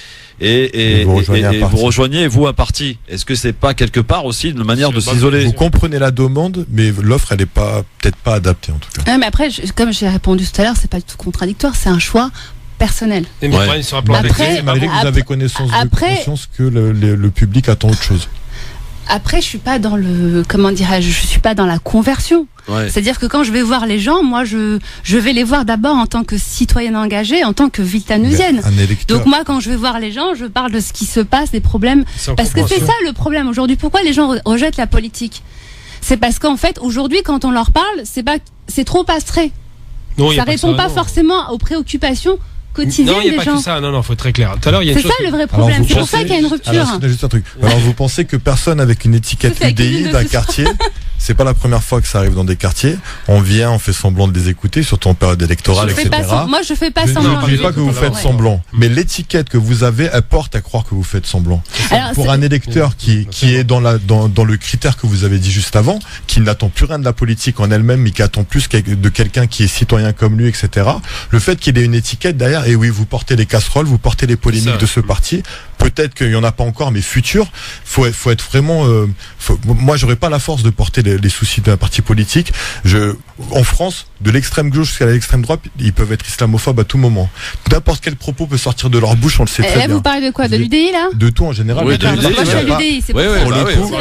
Et vous rejoignez vous à parti. Est-ce que c'est pas quelque part aussi une manière de s'isoler? Vous comprenez la demande, mais l'offre elle est peut-être pas adaptée en tout cas. Mais après, comme j'ai répondu tout à l'heure, c'est pas du tout contradictoire, c'est un choix personnel. Malgré que vous avez conscience que le public attend autre chose. Après, je suis pas dans je suis pas dans la conversion. Ouais. C'est-à-dire que quand je vais voir les gens, moi, je vais les voir d'abord en tant que citoyenne engagée, en tant que viltanusienne. Donc moi, quand je vais voir les gens, je parle de ce qui se passe, des problèmes. Parce que c'est ça le problème aujourd'hui. Pourquoi les gens rejettent la politique? C'est parce qu'en fait, aujourd'hui, quand on leur parle, c'est trop abstrait. Ça répond pas forcément aux préoccupations quotidienne non, il n'y a des pas gens. Que ça. Non, faut être très clair. Tout à l'heure, il y a c'est ça le vrai problème. C'est pour ça qu'il y a une rupture. Alors, juste un truc. Alors, vous pensez que personne avec une étiquette UDI d'un quartier, c'est pas la première fois que ça arrive dans des quartiers. On fait semblant de les écouter, surtout en période électorale, etc. Moi, je fais pas semblant. Je ne dis pas que vous faites semblant, mais l'étiquette que vous avez, elle porte à croire que vous faites semblant. Alors, pour un électeur qui est dans le critère que vous avez dit juste avant, qui n'attend plus rien de la politique en elle-même, mais qui attend plus de quelqu'un qui est citoyen comme lui, etc. Le fait qu'il ait une étiquette derrière, et oui, vous portez les casseroles, vous portez les polémiques de ce parti. Peut-être qu'il y en a pas encore, mais futur. Faut être vraiment. Moi, j'aurais pas la force de porter les soucis d'un parti politique. En France, de l'extrême gauche jusqu'à l'extrême droite, ils peuvent être islamophobes à tout moment. N'importe quel propos peut sortir de leur bouche, on le sait très bien. Vous parlez de quoi? De l'UDI là? De tout en général. Oui, de l'UDI. Moi, je suis à l'UDI, c'est pour ça. Pour le coup,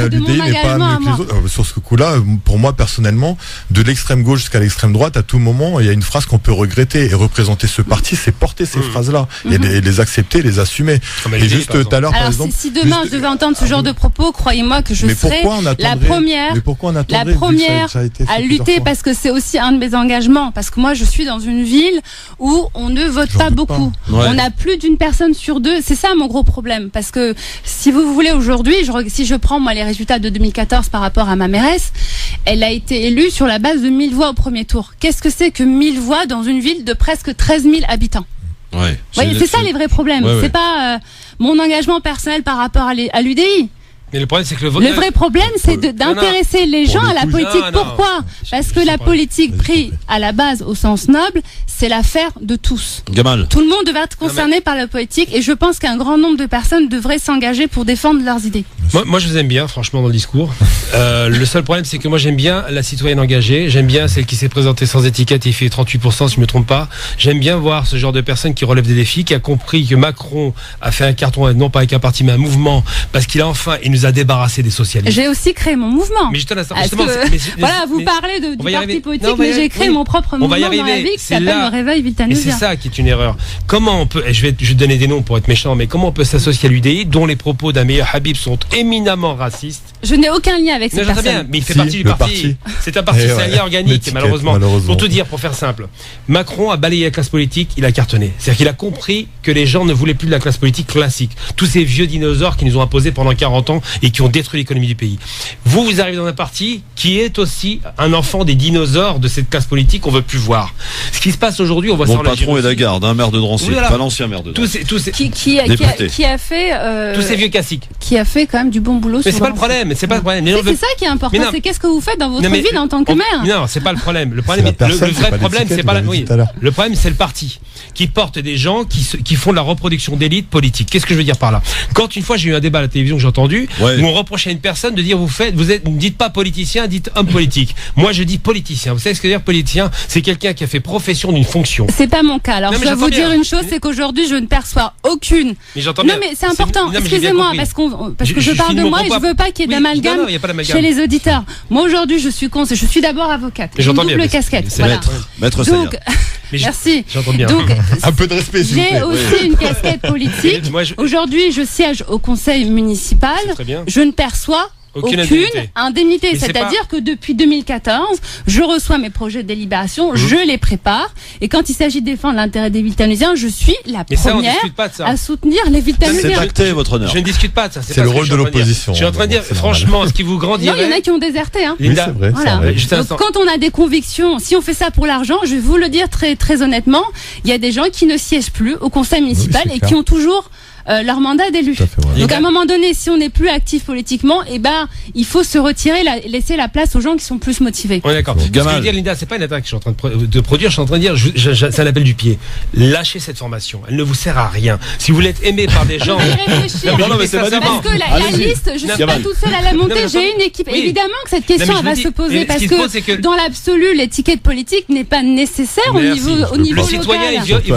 l'UDI n'est pas mieux que les autres. Sur ce coup-là, pour moi personnellement, de l'extrême gauche jusqu'à l'extrême droite, à tout moment, il y a une phrase qu'on peut regretter. Et représenter ce parti, c'est porter ces phrases-là et les accepter, les assumer. Et juste tout à l'heure, par exemple. Si demain je devais entendre ce genre de propos, croyez-moi que je serais la première à lutter parce que c'est aussi un de mes engagements. Parce que moi, je suis dans une ville où on ne vote pas beaucoup. On a plus d'une personne sur deux. C'est ça mon gros problème. Parce que si vous voulez aujourd'hui, si je prends moi les résultats de 2014 par rapport à ma mairesse, elle a été élue sur la base de 1000 voix au premier tour. Qu'est-ce que c'est que 1000 voix dans une ville de presque 13 000 habitants? Ouais. C'est ça les vrais problèmes. C'est pas mon engagement personnel par rapport à l'UDI. Mais le problème, c'est que le vrai problème, c'est d'intéresser les gens à la politique. Pourquoi? Parce que la politique prise à la base au sens noble, c'est l'affaire de tous. Gamal. Tout le monde devrait être concerné par la politique et je pense qu'un grand nombre de personnes devraient s'engager pour défendre leurs idées. Moi, je vous aime bien, franchement, dans le discours. Le seul problème, c'est que moi, j'aime bien la citoyenne engagée. J'aime bien celle qui s'est présentée sans étiquette et fait 38%, si je ne me trompe pas. J'aime bien voir ce genre de personne qui relève des défis, qui a compris que Macron a fait un carton, non pas avec un parti, mais un mouvement, parce qu'il a enfin, il nous a débarrassé des socialistes. J'ai aussi créé mon mouvement. Mais justement, voilà, vous parlez du parti politique, mais j'ai créé mon propre mouvement dans la vie qui s'appelle le Réveil Viltanusien. Et c'est ça qui est une erreur. Comment on peut, et je vais donner des noms pour être méchant, mais comment on peut s'associer à l'UDI, dont les propos d'un meilleur Habib sont éminemment racistes? Je n'ai aucun lien avec cette personne. Bien, mais il fait partie du parti. C'est un parti, c'est un lien organique, malheureusement. Pour tout dire, pour faire simple, Macron a balayé la classe politique, il a cartonné. C'est-à-dire qu'il a compris que les gens ne voulaient plus de la classe politique classique. Tous ces vieux dinosaures qui nous ont imposé pendant 40 ans et qui ont détruit l'économie du pays. Vous arrivez dans un parti qui est aussi un enfant des dinosaures de cette classe politique qu'on veut plus voir. Ce qui se passe aujourd'hui, on voit ça en patron est Lagarde, maire de Drancy, pas l'ancien maire de Drancy. Qui a fait tous ces vieux classiques. Qui a fait quand même du bon boulot. Mais c'est pas le problème. mais c'est pas le problème. C'est ça qui est important, c'est qu'est-ce que vous faites dans votre vie en tant que maire. Non, c'est pas le problème. Le problème, le vrai problème, c'est pas le problème, c'est le parti qui porte des gens qui font de la reproduction d'élite politique. Qu'est-ce que je veux dire par là? Quand une fois j'ai eu un débat à la télévision que j'ai entendu, où on reprochait à une personne de dire vous ne dites pas politicien, dites homme politique. Moi je dis politicien. Vous savez ce que veut dire politicien? C'est quelqu'un qui a fait profession d'une fonction. C'est pas mon cas. Alors je dois vous dire une chose, c'est qu'aujourd'hui je ne perçois aucune. Mais j'entends bien. Non mais c'est important. Excusez-moi parce que je parle de moi et je veux pas qu'il y ait d'amalgame chez les auditeurs. Moi aujourd'hui je suis d'abord avocate. J'ai une double casquette. Voilà. Maître Donc merci. J'entends bien. Donc, un peu de respect. J'ai aussi une casquette politique. Aujourd'hui, je siège au conseil municipal. Je ne perçois aucune indemnité. C'est-à-dire que depuis 2014, je reçois mes projets de délibération, je les prépare, et quand il s'agit de défendre l'intérêt des Viltanusiens, je suis la première à soutenir les Viltanusiens. C'est acté, votre honneur. Je ne discute pas de ça. C'est le rôle de l'opposition. Je suis en train de dire, franchement, ce qui vous grandirait. Non, il y en a qui ont déserté. Hein. Oui, c'est vrai. Voilà. Donc, quand on a des convictions, si on fait ça pour l'argent, je vais vous le dire très, très honnêtement, il y a des gens qui ne siègent plus au conseil municipal et qui ont toujours leur mandat d'élu. Donc à un moment donné, si on n'est plus actif politiquement, il faut se retirer, laisser la place aux gens qui sont plus motivés. Ouais, d'accord. Ce que je veux dire, Linda, c'est pas une attaque que je suis en train de produire. Je suis en train de dire, c'est un appel du pied. Lâchez cette formation. Elle ne vous sert à rien. Si vous voulez être aimé par des gens. Non, mais c'est parce que la liste, je suis pas toute seule à la monter. J'ai une équipe. Évidemment que cette question va se poser parce que dans l'absolu, l'étiquette politique n'est pas nécessaire au niveau le citoyen, il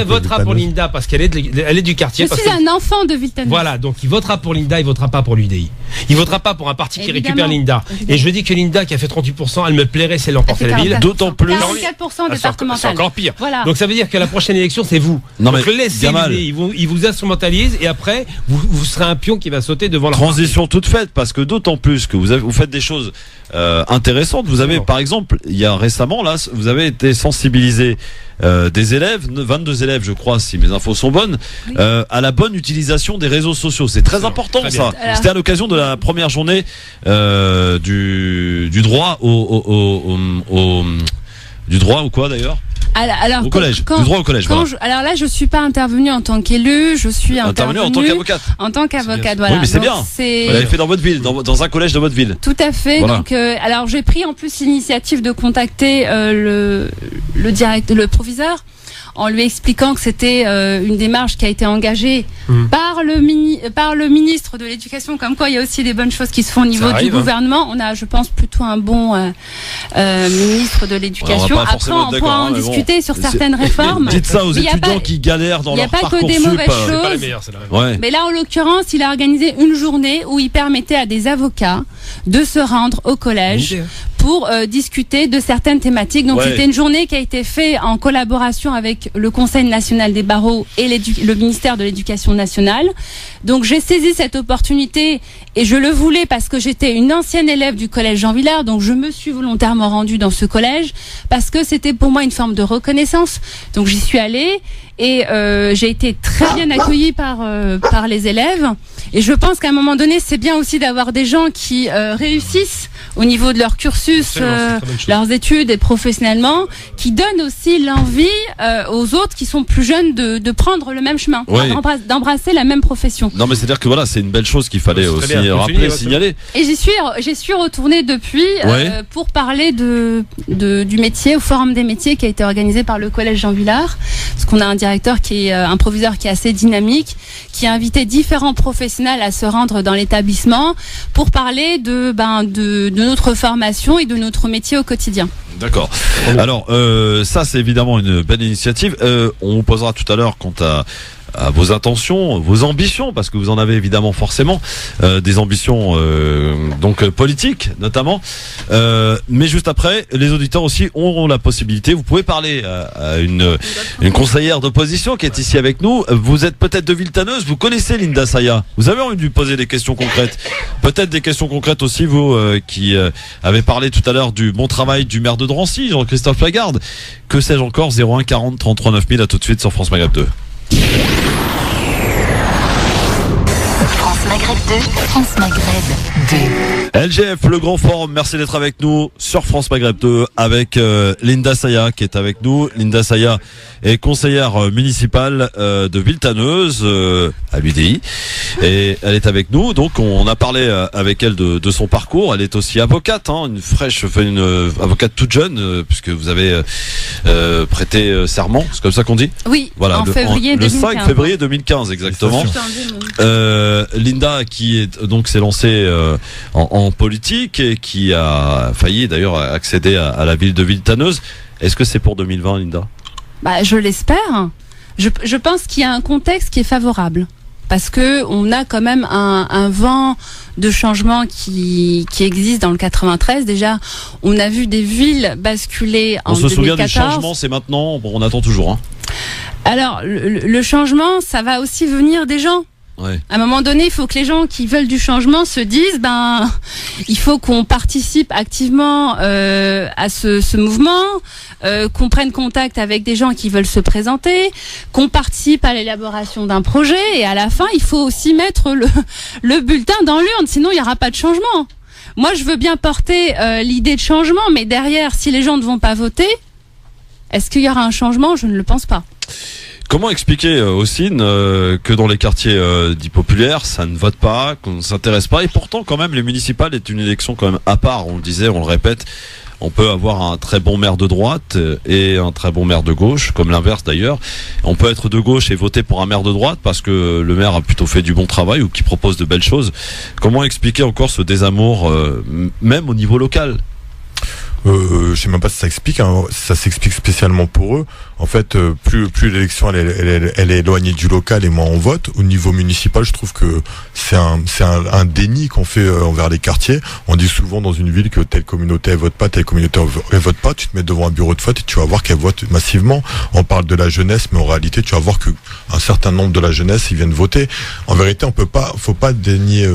votera pour Linda parce qu'elle est du quartier. Je suis un enfant de Viltaneuse. Voilà, donc il votera pour Linda, il votera pas pour l'UDI. Il votera pas pour un parti qui récupère Linda. Et je dis que Linda qui a fait 38%, elle me plairait si elle emportait la ville. D'autant plus. 44% départemental. C'est encore pire. Voilà. Donc ça veut dire que la prochaine élection, c'est vous. Non, donc laissez l'UDI, ils vous instrumentalisent et après, vous serez un pion qui va sauter devant la transition toute faite, parce que d'autant plus que vous faites des choses intéressantes. Vous avez, par exemple, il y a récemment, là, vous avez été sensibilisé des élèves, 22 élèves je crois si mes infos sont bonnes, à la bonne utilisation des réseaux sociaux. C'est très important ça. C'était à l'occasion de la première journée du droit du droit ou quoi d'ailleurs alors, au collège, du droit au collège. Alors là, je suis pas intervenue en tant qu'élue, je suis intervenue en tant qu'avocate. En tant qu'avocate, voilà. Oui, mais c'est bien. Vous l'avez fait dans votre ville, dans un collège de votre ville. Tout à fait. Voilà. Donc, alors j'ai pris en plus l'initiative de contacter le proviseur, en lui expliquant que c'était une démarche qui a été engagée par le ministre de l'Éducation, comme quoi il y a aussi des bonnes choses qui se font au niveau du gouvernement. On a, je pense, plutôt un bon ministre de l'Éducation. Après, on pourra en discuter sur certaines réformes. Dites ça aux étudiants qui galèrent dans leur parcours. Il n'y a pas que des mauvaises choses. Mais là, en l'occurrence, il a organisé une journée où il permettait à des avocats de se rendre au collège pour discuter de certaines thématiques. Donc c'était une journée qui a été faite en collaboration avec le Conseil national des barreaux et le ministère de l'Éducation nationale. Donc j'ai saisi cette opportunité et je le voulais parce que j'étais une ancienne élève du collège Jean Villard, donc je me suis volontairement rendue dans ce collège parce que c'était pour moi une forme de reconnaissance. Donc j'y suis allée et j'ai été très bien accueillie par les élèves. Et je pense qu'à un moment donné, c'est bien aussi d'avoir des gens qui réussissent au niveau de leur cursus, leurs études et professionnellement, qui donnent aussi l'envie aux autres qui sont plus jeunes de prendre le même chemin, d'embrasser la même profession. Non mais c'est-à-dire que voilà, c'est une belle chose qu'il fallait aussi rappeler, signaler. Et j'y suis retournée depuis pour parler du métier, au Forum des métiers qui a été organisé par le Collège Jean Villard, parce qu'on a un directeur qui est un proviseur qui est assez dynamique, qui a invité différents professionnels à se rendre dans l'établissement pour parler de notre formation et de notre métier au quotidien. D'accord. Alors ça c'est évidemment une belle initiative. On vous posera tout à l'heure quant à vos intentions, vos ambitions, parce que vous en avez évidemment forcément des ambitions donc politiques notamment. Mais juste après, les auditeurs aussi auront la possibilité. Vous pouvez parler à une conseillère d'opposition qui est ici avec nous. Vous êtes peut-être de Viltaneuse, vous connaissez Linda Saya. Vous avez envie de lui poser des questions concrètes. Peut-être des questions concrètes aussi, vous qui avez parlé tout à l'heure du bon travail du maire de Drancy, Jean-Christophe Lagarde. Que sais-je encore, 01 40 33 9000, à tout de suite sur France Maghreb 2. France Maghreb 2, France Maghreb 2. LGF, le grand forum, merci d'être avec nous sur France Maghreb 2 avec Linda Saya qui est avec nous. Linda Saya est conseillère municipale de Villetaneuse à l'UDI et elle est avec nous. Donc on a parlé avec elle de son parcours. Elle est aussi avocate, une avocate toute jeune puisque vous avez prêté serment, c'est comme ça qu'on dit ? Oui, voilà, en février 2015. Le 5 février 2015 exactement. Linda qui est donc s'est lancée en politique et qui a failli d'ailleurs accéder à la ville de Villetaneuse. Est-ce que c'est pour 2020, Linda ? Je l'espère. Je pense qu'il y a un contexte qui est favorable. Parce que on a quand même un vent de changement qui existe dans le 93. Déjà, on a vu des villes basculer en 2014. On se souvient du changement, c'est maintenant. Bon, on attend toujours. Alors, le changement, ça va aussi venir des gens. Ouais. À un moment donné, il faut que les gens qui veulent du changement se disent, il faut qu'on participe activement à ce mouvement, qu'on prenne contact avec des gens qui veulent se présenter, qu'on participe à l'élaboration d'un projet, et à la fin, il faut aussi mettre le bulletin dans l'urne, sinon il n'y aura pas de changement. Moi, je veux bien porter l'idée de changement, mais derrière, si les gens ne vont pas voter, est-ce qu'il y aura un changement ? Je ne le pense pas. Comment expliquer aussi que dans les quartiers dits populaires, ça ne vote pas, qu'on ne s'intéresse pas, et pourtant quand même les municipales est une élection quand même à part. On le disait, on le répète, on peut avoir un très bon maire de droite et un très bon maire de gauche, comme l'inverse d'ailleurs. On peut être de gauche et voter pour un maire de droite parce que le maire a plutôt fait du bon travail ou qui propose de belles choses. Comment expliquer encore ce désamour, même au niveau local ? Je sais même pas si ça explique, ça s'explique spécialement pour eux. En fait, plus l'élection elle est éloignée du local et moins on vote. Au niveau municipal, je trouve que c'est un déni qu'on fait envers les quartiers. On dit souvent dans une ville que telle communauté elle vote pas, telle communauté elle vote pas. Tu te mets devant un bureau de vote et tu vas voir qu'elle vote massivement. On parle de la jeunesse, mais en réalité, tu vas voir que un certain nombre de la jeunesse ils viennent voter. En vérité, faut pas dénier.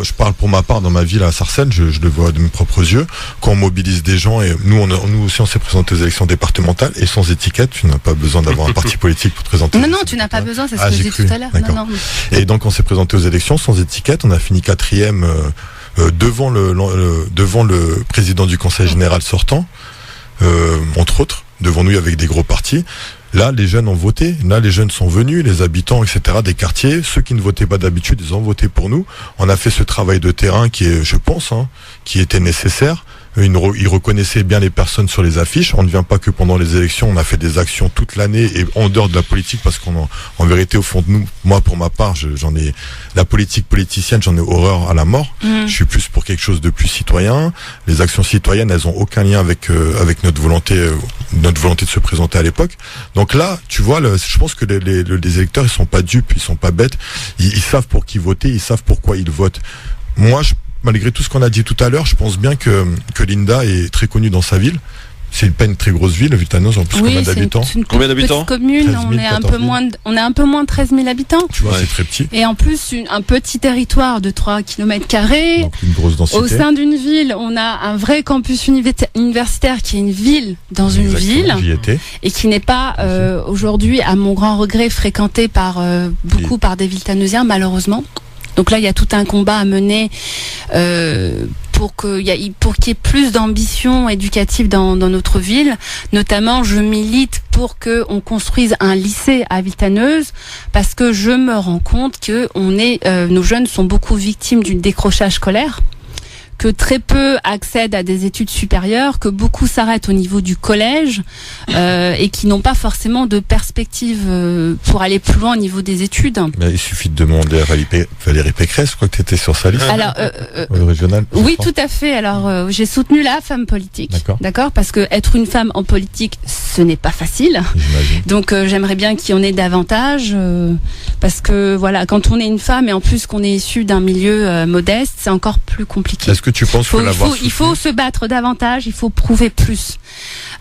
Je parle pour ma part dans ma ville à Sarcelles, je le vois de mes propres yeux, quand on mobilise des gens, et nous aussi on s'est présenté aux élections départementales, et sans étiquette, tu n'as pas besoin d'avoir un parti politique pour te présenter. Non, tu n'as pas besoin, c'est ce que j'ai dit tout à l'heure. Non. Et donc on s'est présenté aux élections sans étiquette, on a fini 4e devant le président du conseil général sortant, entre autres, devant nous avec des gros partis. Là, les jeunes ont voté. Là, les jeunes sont venus, les habitants, etc., des quartiers. Ceux qui ne votaient pas d'habitude, ils ont voté pour nous. On a fait ce travail de terrain qui est, je pense, qui était nécessaire. Ils reconnaissaient bien les personnes sur les affiches. On ne vient pas que pendant les élections. On a fait des actions toute l'année et en dehors de la politique parce en vérité, au fond de nous, moi, pour ma part, la politique politicienne, j'en ai horreur à la mort. Je suis plus pour quelque chose de plus citoyen. Les actions citoyennes, elles ont aucun lien avec notre volonté de se présenter à l'époque. Donc là, tu vois, je pense que les électeurs, ils sont pas dupes, ils sont pas bêtes. Ils savent pour qui voter, ils savent pourquoi ils votent. Moi, malgré tout ce qu'on a dit tout à l'heure, je pense bien que Linda est très connue dans sa ville. C'est pas une très grosse ville, Villetaneuse, en plus, combien d'habitants ? Combien d'habitants ? Petite commune, on est un peu moins de 13 000 habitants. Tu vois, c'est très petit. Et en plus, un petit territoire de 3 km². Donc une grosse densité. Au sein d'une ville, on a un vrai campus universitaire qui est une ville dans une ville. J'y étais. Et qui n'est pas, aujourd'hui, à mon grand regret, fréquenté par par des Villetaneusiens, malheureusement. Donc là, il y a tout un combat à mener pour qu'il y ait plus d'ambition éducative dans notre ville. Notamment, je milite pour qu'on construise un lycée à Villetaneuse parce que je me rends compte que nos jeunes sont beaucoup victimes du décrochage scolaire, que très peu accèdent à des études supérieures, que beaucoup s'arrêtent au niveau du collège et qui n'ont pas forcément de perspective pour aller plus loin au niveau des études. Mais il suffit de demander à Valérie Pécresse, je crois que tu étais sur sa liste. Alors, régional. Oui, tout à fait. Alors, j'ai soutenu la femme politique, d'accord, parce que être une femme en politique, ce n'est pas facile. J'imagine. Donc, j'aimerais bien qu'il y en ait davantage, parce que voilà, quand on est une femme et en plus qu'on est issu d'un milieu modeste, c'est encore plus compliqué. Est-ce que tu penses il faut se battre davantage, il faut prouver plus.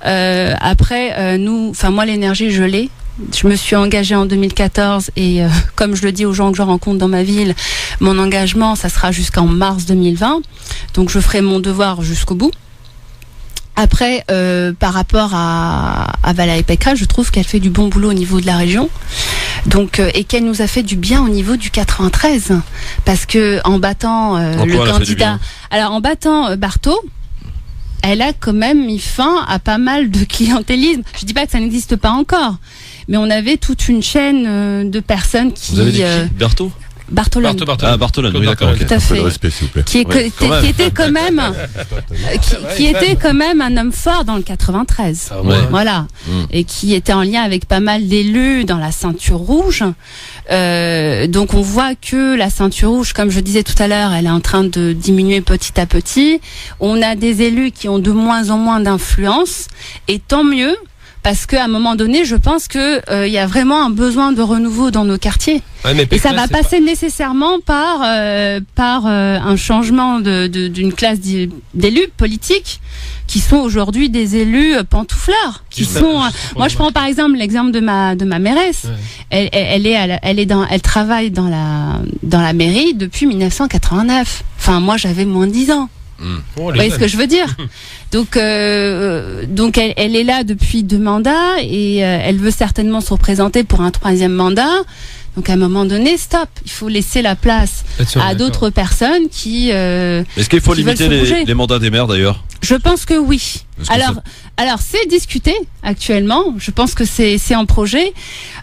Après, moi l'énergie je l'ai. Je me suis engagée en 2014 et comme je le dis aux gens que je rencontre dans ma ville, mon engagement ça sera jusqu'en mars 2020. Donc je ferai mon devoir jusqu'au bout. Après, par rapport à Valérie Pécresse, je trouve qu'elle fait du bon boulot au niveau de la région. Donc, et qu'elle nous a fait du bien au niveau du 93, parce que en battant le candidat, alors en battant Barthaud, elle a quand même mis fin à pas mal de clientélisme. Je dis pas que ça n'existe pas encore, mais on avait toute une chaîne de personnes qui. Vous avez dit qui Berthaud? Bartholone. Ah, Bartholone, oui, d'accord. Tout à fait. Un peu de respect, s'il vous plaît. Qui était quand même, qui était quand même un homme fort dans le 93. Ah ouais. Voilà. Et qui était en lien avec pas mal d'élus dans la ceinture rouge. Donc on voit que la ceinture rouge, comme je disais tout à l'heure, elle est en train de diminuer petit à petit. On a des élus qui ont de moins en moins d'influence. Et tant mieux. Parce qu'à un moment donné, je pense que il y a vraiment un besoin de renouveau dans nos quartiers. Ouais, mais et ça va passer nécessairement par un changement d'une classe d'élus politiques qui sont aujourd'hui des élus pantouflards. Moi, je prends par exemple l'exemple de ma mairesse. Ouais. Elle travaille dans la mairie depuis 1989. Enfin, moi, j'avais moins de 10 ans. Vous voyez ce que je veux dire? Donc elle est là depuis 2 mandats et elle veut certainement se représenter pour un 3e mandat. Donc à un moment donné, stop. Il faut laisser la place à d'autres personnes qui. Est-ce qu'il faut limiter les mandats des maires d'ailleurs? Je pense que oui. Alors c'est discuté actuellement. Je pense que c'est en projet.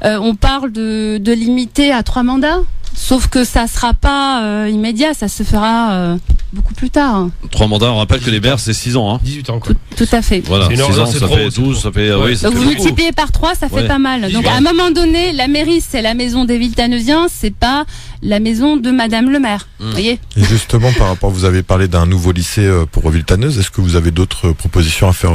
On parle de limiter à 3 mandats. Sauf que ça sera pas immédiat, ça se fera beaucoup plus tard. 3 mandats, on rappelle que les maires c'est 6 ans. Hein. 18 ans quoi. Tout à fait. Voilà, 6 ans, ça fait 12, ça fait... Oui, ça donc fait vous multipliez par 3, ça fait pas mal. Donc à un moment donné, la mairie c'est la maison des Villetaneziens, c'est pas la maison de Madame le maire. Vous voyez. Et justement, par rapport, vous avez parlé d'un nouveau lycée pour Villetaneuse, est-ce que vous avez d'autres propositions à faire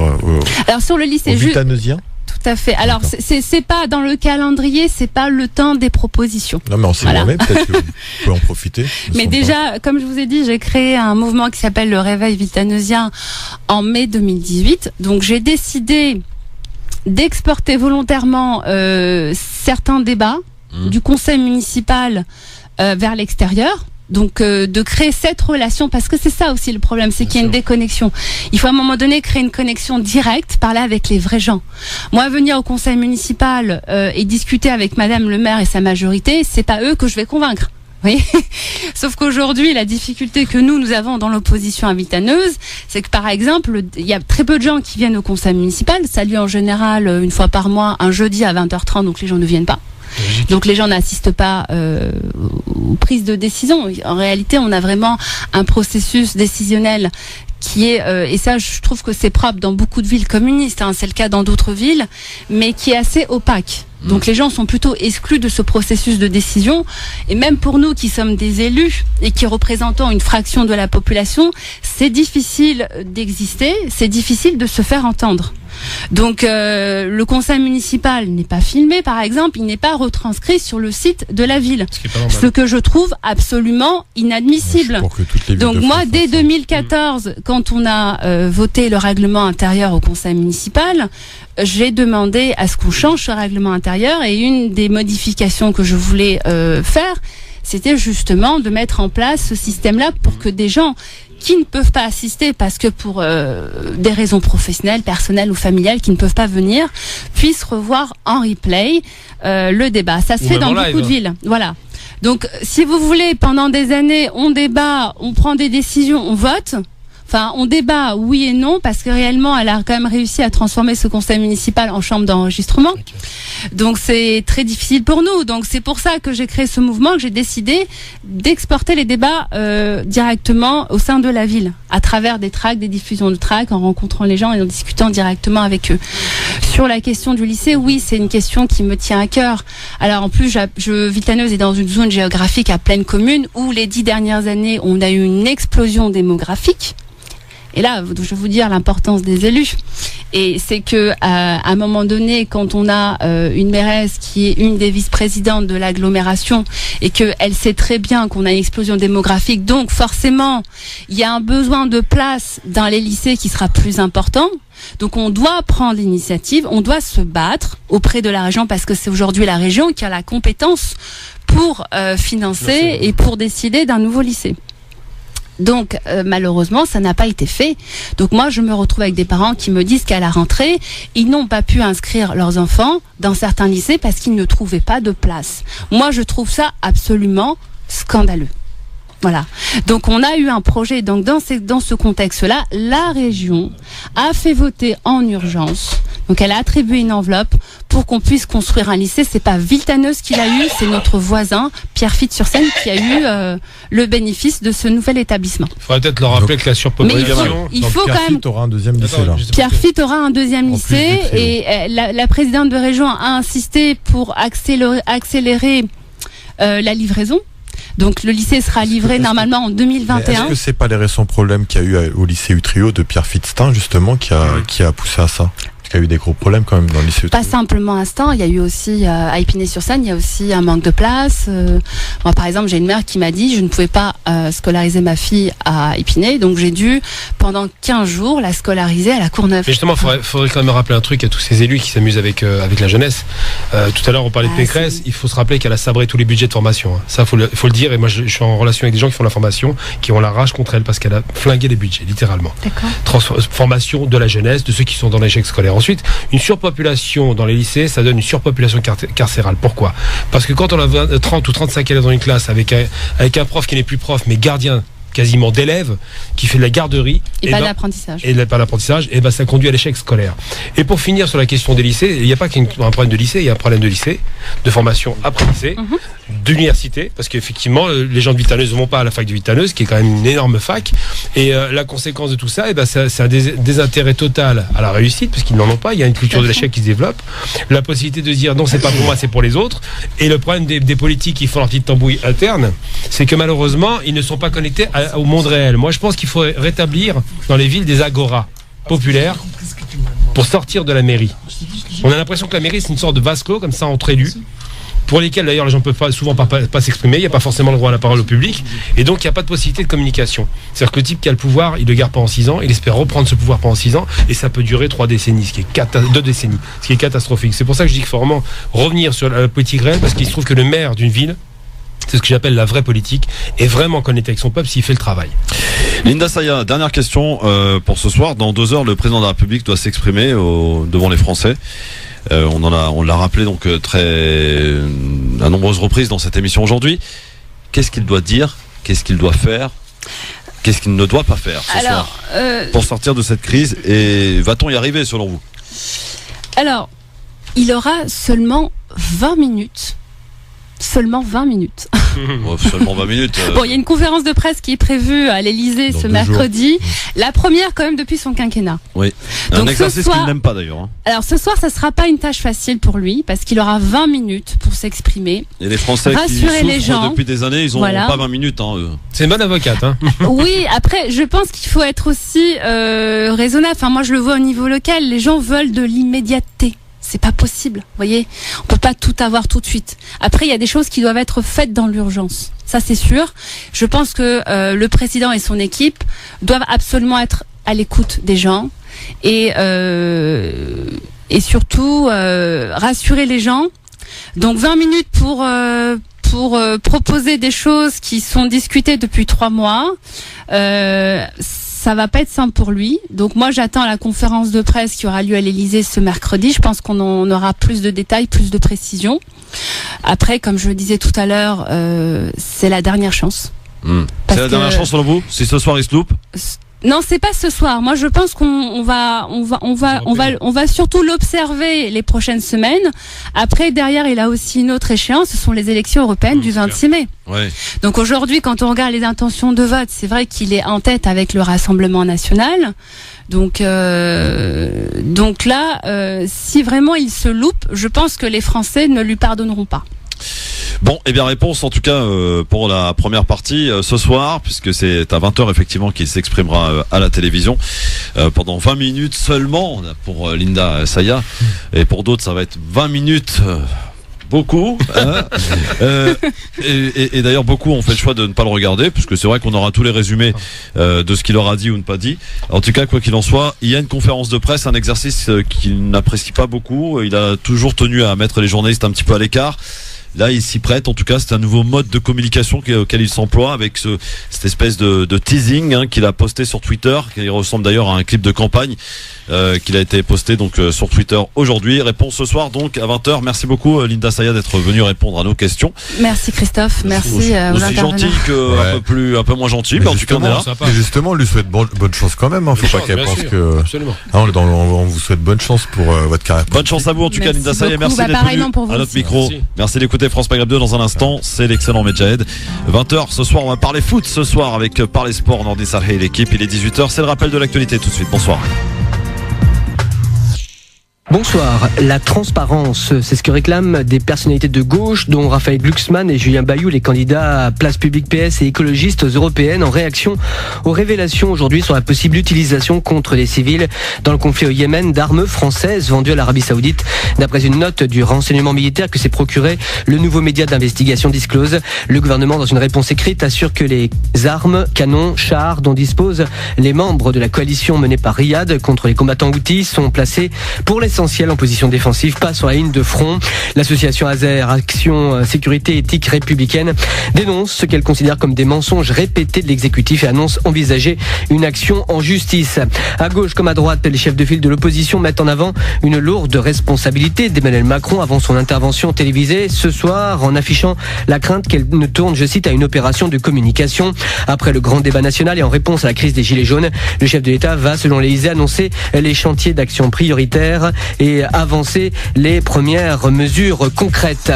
Alors sur le lycée Villetaneusien? Tout à fait. Alors c'est pas dans le calendrier, c'est pas le temps des propositions. Non mais on sait jamais, peut-être que vous pouvez en profiter. Mais déjà, comme je vous ai dit, j'ai créé un mouvement qui s'appelle le Réveil Villetaneusien en mai 2018. Donc j'ai décidé d'exporter volontairement certains débats du conseil municipal vers l'extérieur. Donc de créer cette relation, parce que c'est ça aussi le problème, c'est qu'il y a une déconnexion. Il faut à un moment donné créer une connexion directe, parler avec les vrais gens. Moi, venir au conseil municipal et discuter avec Madame le maire et sa majorité, c'est pas eux que je vais convaincre. Oui. Sauf qu'aujourd'hui, la difficulté que nous avons dans l'opposition à Villetaneuse, c'est que par exemple, il y a très peu de gens qui viennent au conseil municipal. Ça a lieu en général une fois par mois, un jeudi à 20h30, donc les gens ne viennent pas. Donc les gens n'assistent pas aux prises de décision. En réalité, on a vraiment un processus décisionnel qui est, et ça je trouve que c'est propre dans beaucoup de villes communistes, hein, c'est le cas dans d'autres villes, mais qui est assez opaque. Donc les gens sont plutôt exclus de ce processus de décision, et même pour nous qui sommes des élus et qui représentons une fraction de la population, c'est difficile d'exister, c'est difficile de se faire entendre. Donc le conseil municipal n'est pas filmé par exemple, il n'est pas retranscrit sur le site de la ville, ce que je trouve absolument inadmissible. Donc moi dès 2014, quand on a voté le règlement intérieur au conseil municipal, j'ai demandé à ce qu'on change ce règlement intérieur, et une des modifications que je voulais faire, c'était justement de mettre en place ce système-là pour que des gens qui ne peuvent pas assister parce que pour des raisons professionnelles, personnelles ou familiales, qui ne peuvent pas venir, puissent revoir en replay le débat. Ça se fait dans beaucoup de villes. Voilà. Donc, si vous voulez, pendant des années, on débat, on prend des décisions, on vote. Enfin, on débat oui et non, parce que réellement, elle a quand même réussi à transformer ce conseil municipal en chambre d'enregistrement. Donc, c'est très difficile pour nous. Donc, c'est pour ça que j'ai créé ce mouvement, que j'ai décidé d'exporter les débats directement au sein de la ville, à travers des tracts, des diffusions de tracts, en rencontrant les gens et en discutant directement avec eux. Sur la question du lycée, oui, c'est une question qui me tient à cœur. Alors, en plus, Villetaneuse est dans une zone géographique à pleine commune où les 10 dernières années, on a eu une explosion démographique. Et là, je vais vous dire l'importance des élus. Et c'est que à un moment donné, quand on a une mairesse qui est une des vice-présidentes de l'agglomération et qu'elle sait très bien qu'on a une explosion démographique, donc forcément, il y a un besoin de place dans les lycées qui sera plus important. Donc on doit prendre l'initiative, on doit se battre auprès de la région, parce que c'est aujourd'hui la région qui a la compétence pour financer et pour décider d'un nouveau lycée. Donc malheureusement, ça n'a pas été fait. Donc moi, je me retrouve avec des parents qui me disent qu'à la rentrée, ils n'ont pas pu inscrire leurs enfants dans certains lycées parce qu'ils ne trouvaient pas de place. Moi, je trouve ça absolument scandaleux. Voilà. Donc on a eu un projet. Donc dans ce contexte-là, la région a fait voter en urgence. Donc elle a attribué une enveloppe pour qu'on puisse construire un lycée. C'est pas Villetaneuse qui l'a eu, c'est notre voisin Pierrefitte-sur-Seine qui a eu le bénéfice de ce nouvel établissement. Il faudrait peut-être leur rappeler que la surpopulation. Il faut quand même. Aura un deuxième lycée là. Pierrefitte aura un deuxième lycée et la présidente de région a insisté pour accélérer la livraison. Donc le lycée sera livré normalement en 2021. Est-ce que c'est pas les récents problèmes qu'il y a eu au lycée Utrio de Pierrefitte-Stein justement qui a poussé à ça? Parce qu'il y a eu des gros problèmes quand même dans le lycée Utrio. Pas simplement à Stein, il y a eu aussi à Épinay-sur-Seine, il y a aussi un manque de place. Moi par exemple, j'ai une mère qui m'a dit je ne pouvais pas scolariser ma fille à Épinay, donc j'ai dû pendant 15 jours la scolariser à la Courneuve. Mais justement, faudrait quand même rappeler un truc à tous ces élus qui s'amusent avec la jeunesse. Tout à l'heure on parlait de Pécresse, il faut se rappeler qu'elle a sabré tous les budgets de formation. Ça faut le dire, et moi je suis en relation avec des gens qui font la formation, qui ont la rage contre elle parce qu'elle a flingué les budgets, littéralement. Transformation de la jeunesse, de ceux qui sont dans l'échec scolaire. Ensuite, une surpopulation dans les lycées, ça donne une surpopulation carcérale. Pourquoi? Parce que quand on a 30 ou 35 élèves dans une classe avec un prof qui n'est plus prof mais gardien quasiment d'élèves, qui fait de la garderie et pas d'apprentissage. Et pas d'apprentissage, et ben ça conduit à l'échec scolaire. Et pour finir sur la question des lycées, il n'y a pas qu'un problème de lycée, il y a un problème de lycée, de formation après lycée, d'université, parce qu'effectivement les gens de Villetaneuse ne vont pas à la fac de Villetaneuse, qui est quand même une énorme fac, et la conséquence de tout ça, et ben c'est un désintérêt total à la réussite, parce qu'ils n'en ont pas. Il y a une culture de l'échec qui se développe, la possibilité de se dire non, c'est pas pour moi, c'est pour les autres. Et le problème des politiques qui font leur petite tambouille interne, c'est que malheureusement ils ne sont pas connectés au monde réel. Moi je pense qu'il faut rétablir dans les villes des agoras populaires pour sortir de la mairie. On a l'impression que la mairie c'est une sorte de vase clos comme ça entre élus, pour lesquels d'ailleurs les gens ne peuvent souvent pas s'exprimer, il n'y a pas forcément le droit à la parole au public, et donc il n'y a pas de possibilité de communication. C'est-à-dire que le type qui a le pouvoir, il le garde pendant 6 ans, il espère reprendre ce pouvoir pendant 6 ans, et ça peut durer 2 décennies, ce qui est catastrophique. C'est pour ça que je dis qu'il faut vraiment revenir sur la politique réelle, parce qu'il se trouve que le maire d'une ville, c'est ce que j'appelle la vraie politique, est vraiment connecté avec son peuple s'il fait le travail. Linda Saya, dernière question pour ce soir. Dans 2 heures, le président de la République doit s'exprimer devant les Français. On l'a rappelé donc à nombreuses reprises dans cette émission aujourd'hui. Qu'est-ce qu'il doit dire? Qu'est-ce qu'il doit faire? Qu'est-ce qu'il ne doit pas faire ce soir pour sortir de cette crise? Et va-t-on y arriver selon vous? Alors, il aura seulement 20 minutes. Seulement 20 minutes. Seulement 20 minutes. Bon, il y a une conférence de presse qui est prévue à l'Élysée ce mercredi. La première quand même depuis son quinquennat. Oui. Donc, un exercice qu'il n'aime pas d'ailleurs. Alors ce soir, ça sera pas une tâche facile pour lui parce qu'il aura 20 minutes pour s'exprimer. Et les Français qui souffrent depuis des années, ils ont pas 20 minutes. Eux. C'est une bonne avocate. Oui, après, je pense qu'il faut être aussi raisonnable. Enfin, moi, je le vois au niveau local. Les gens veulent de l'immédiateté. C'est pas possible, vous voyez. On peut pas tout avoir tout de suite. Après, il y a des choses qui doivent être faites dans l'urgence. Ça, c'est sûr. Je pense que le président et son équipe doivent absolument être à l'écoute des gens et surtout rassurer les gens. Donc 20 minutes pour proposer des choses qui sont discutées depuis 3 mois. Ça va pas être simple pour lui. Donc moi j'attends la conférence de presse qui aura lieu à l'Élysée ce mercredi. Je pense qu'on en aura plus de détails, plus de précisions. Après, comme je le disais tout à l'heure, c'est la dernière chance. C'est la dernière chance selon vous? Si ce soir il se loupe? Non, c'est pas ce soir. Moi, je pense qu'on va surtout l'observer les prochaines semaines. Après, derrière, il a aussi une autre échéance. Ce sont les élections européennes du 26 mai. Ouais. Donc aujourd'hui, quand on regarde les intentions de vote, c'est vrai qu'il est en tête avec le Rassemblement national. Donc là, si vraiment il se loupe, je pense que les Français ne lui pardonneront pas. Bon, et bien réponse en tout cas pour la première partie ce soir, puisque c'est à 20h effectivement qu'il s'exprimera à la télévision pendant 20 minutes seulement pour Linda Saya, et pour d'autres ça va être 20 minutes beaucoup hein. Et d'ailleurs beaucoup ont fait le choix de ne pas le regarder, puisque c'est vrai qu'on aura tous les résumés de ce qu'il aura dit ou ne pas dit. En tout cas, quoi qu'il en soit, il y a une conférence de presse, un exercice qu'il n'apprécie pas beaucoup. Il a toujours tenu à mettre les journalistes un petit peu à l'écart. là il s'y prête. En tout cas, c'est un nouveau mode de communication auquel il s'emploie avec cette espèce de teasing qu'il a posté sur Twitter, qui ressemble d'ailleurs à un clip de campagne qu'il a été posté donc sur Twitter aujourd'hui. Réponse ce soir donc à 20h. Merci beaucoup Linda Saya d'être venue répondre à nos questions. Merci Christophe, merci aux aussi intervenants. gentil que un peu moins gentil, mais en tout cas on est là. Et justement, on lui souhaite bonne chance quand même. Faut pas qu'elle pense que. Absolument. On vous souhaite bonne chance pour votre carrière. Bonne chance à vous en tout cas, Linda Saya. Merci d'être venue à notre micro. Merci d'écouter France Maghreb 2 dans un instant. C'est l'excellent Medjahed. 20h ce soir, on va parler foot ce soir avec Parler Sport, Nordi Saleh et l'équipe. Il est 18h. C'est le rappel de l'actualité tout de suite. Bonsoir. Bonsoir. La transparence, c'est ce que réclament des personnalités de gauche, dont Raphaël Glucksmann et Julien Bayou, les candidats à Place Publique PS et écologistes européennes, en réaction aux révélations aujourd'hui sur la possible utilisation contre les civils dans le conflit au Yémen d'armes françaises vendues à l'Arabie Saoudite. D'après une note du renseignement militaire que s'est procuré le nouveau média d'investigation Disclose, le gouvernement, dans une réponse écrite, assure que les armes, canons, chars dont disposent les membres de la coalition menée par Riyad contre les combattants houthis sont placés pour l'essentiel en position défensive, pas sur la ligne de front. L'association Azer, Action Sécurité Éthique Républicaine, dénonce ce qu'elle considère comme des mensonges répétés de l'exécutif et annonce envisager une action en justice. À gauche comme à droite, les chefs de file de l'opposition mettent en avant une lourde responsabilité d'Emmanuel Macron avant son intervention télévisée ce soir, en affichant la crainte qu'elle ne tourne, je cite, à une opération de communication. Après le grand débat national et en réponse à la crise des Gilets jaunes, le chef de l'État va, selon l'Élysée, annoncer les chantiers d'action prioritaires et avancer les premières mesures concrètes.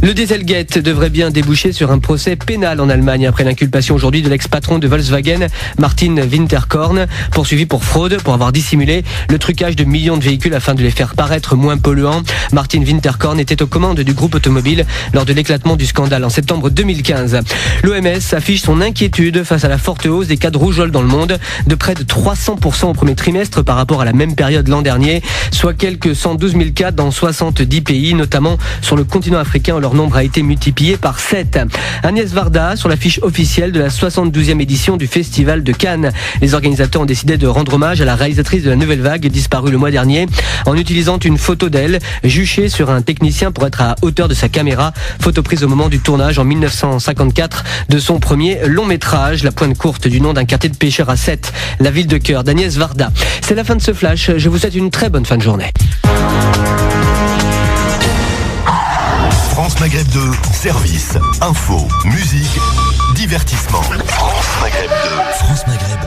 Le Dieselgate devrait bien déboucher sur un procès pénal en Allemagne après l'inculpation aujourd'hui de l'ex-patron de Volkswagen, Martin Winterkorn, poursuivi pour fraude pour avoir dissimulé le trucage de millions de véhicules afin de les faire paraître moins polluants. Martin Winterkorn était aux commandes du groupe automobile lors de l'éclatement du scandale en septembre 2015. L'OMS affiche son inquiétude face à la forte hausse des cas de rougeole dans le monde, de près de 300% au premier trimestre par rapport à la même période l'an dernier, soit quelques 112 000 cas dans 70 pays, notamment sur le continent africain où leur nombre a été multiplié par 7. Agnès Varda sur l'affiche officielle de la 72e édition du Festival de Cannes. Les organisateurs ont décidé de rendre hommage à la réalisatrice de La Nouvelle Vague, disparue le mois dernier, en utilisant une photo d'elle juchée sur un technicien pour être à hauteur de sa caméra. Photo prise au moment du tournage en 1954 de son premier long métrage, La Pointe Courte, du nom d'un quartier de pêcheurs à Sète, la ville de cœur d'Agnès Varda. C'est la fin de ce flash. Je vous souhaite une très bonne fin de journée. France Maghreb 2, service, info, musique, divertissement. France Maghreb 2. France Maghreb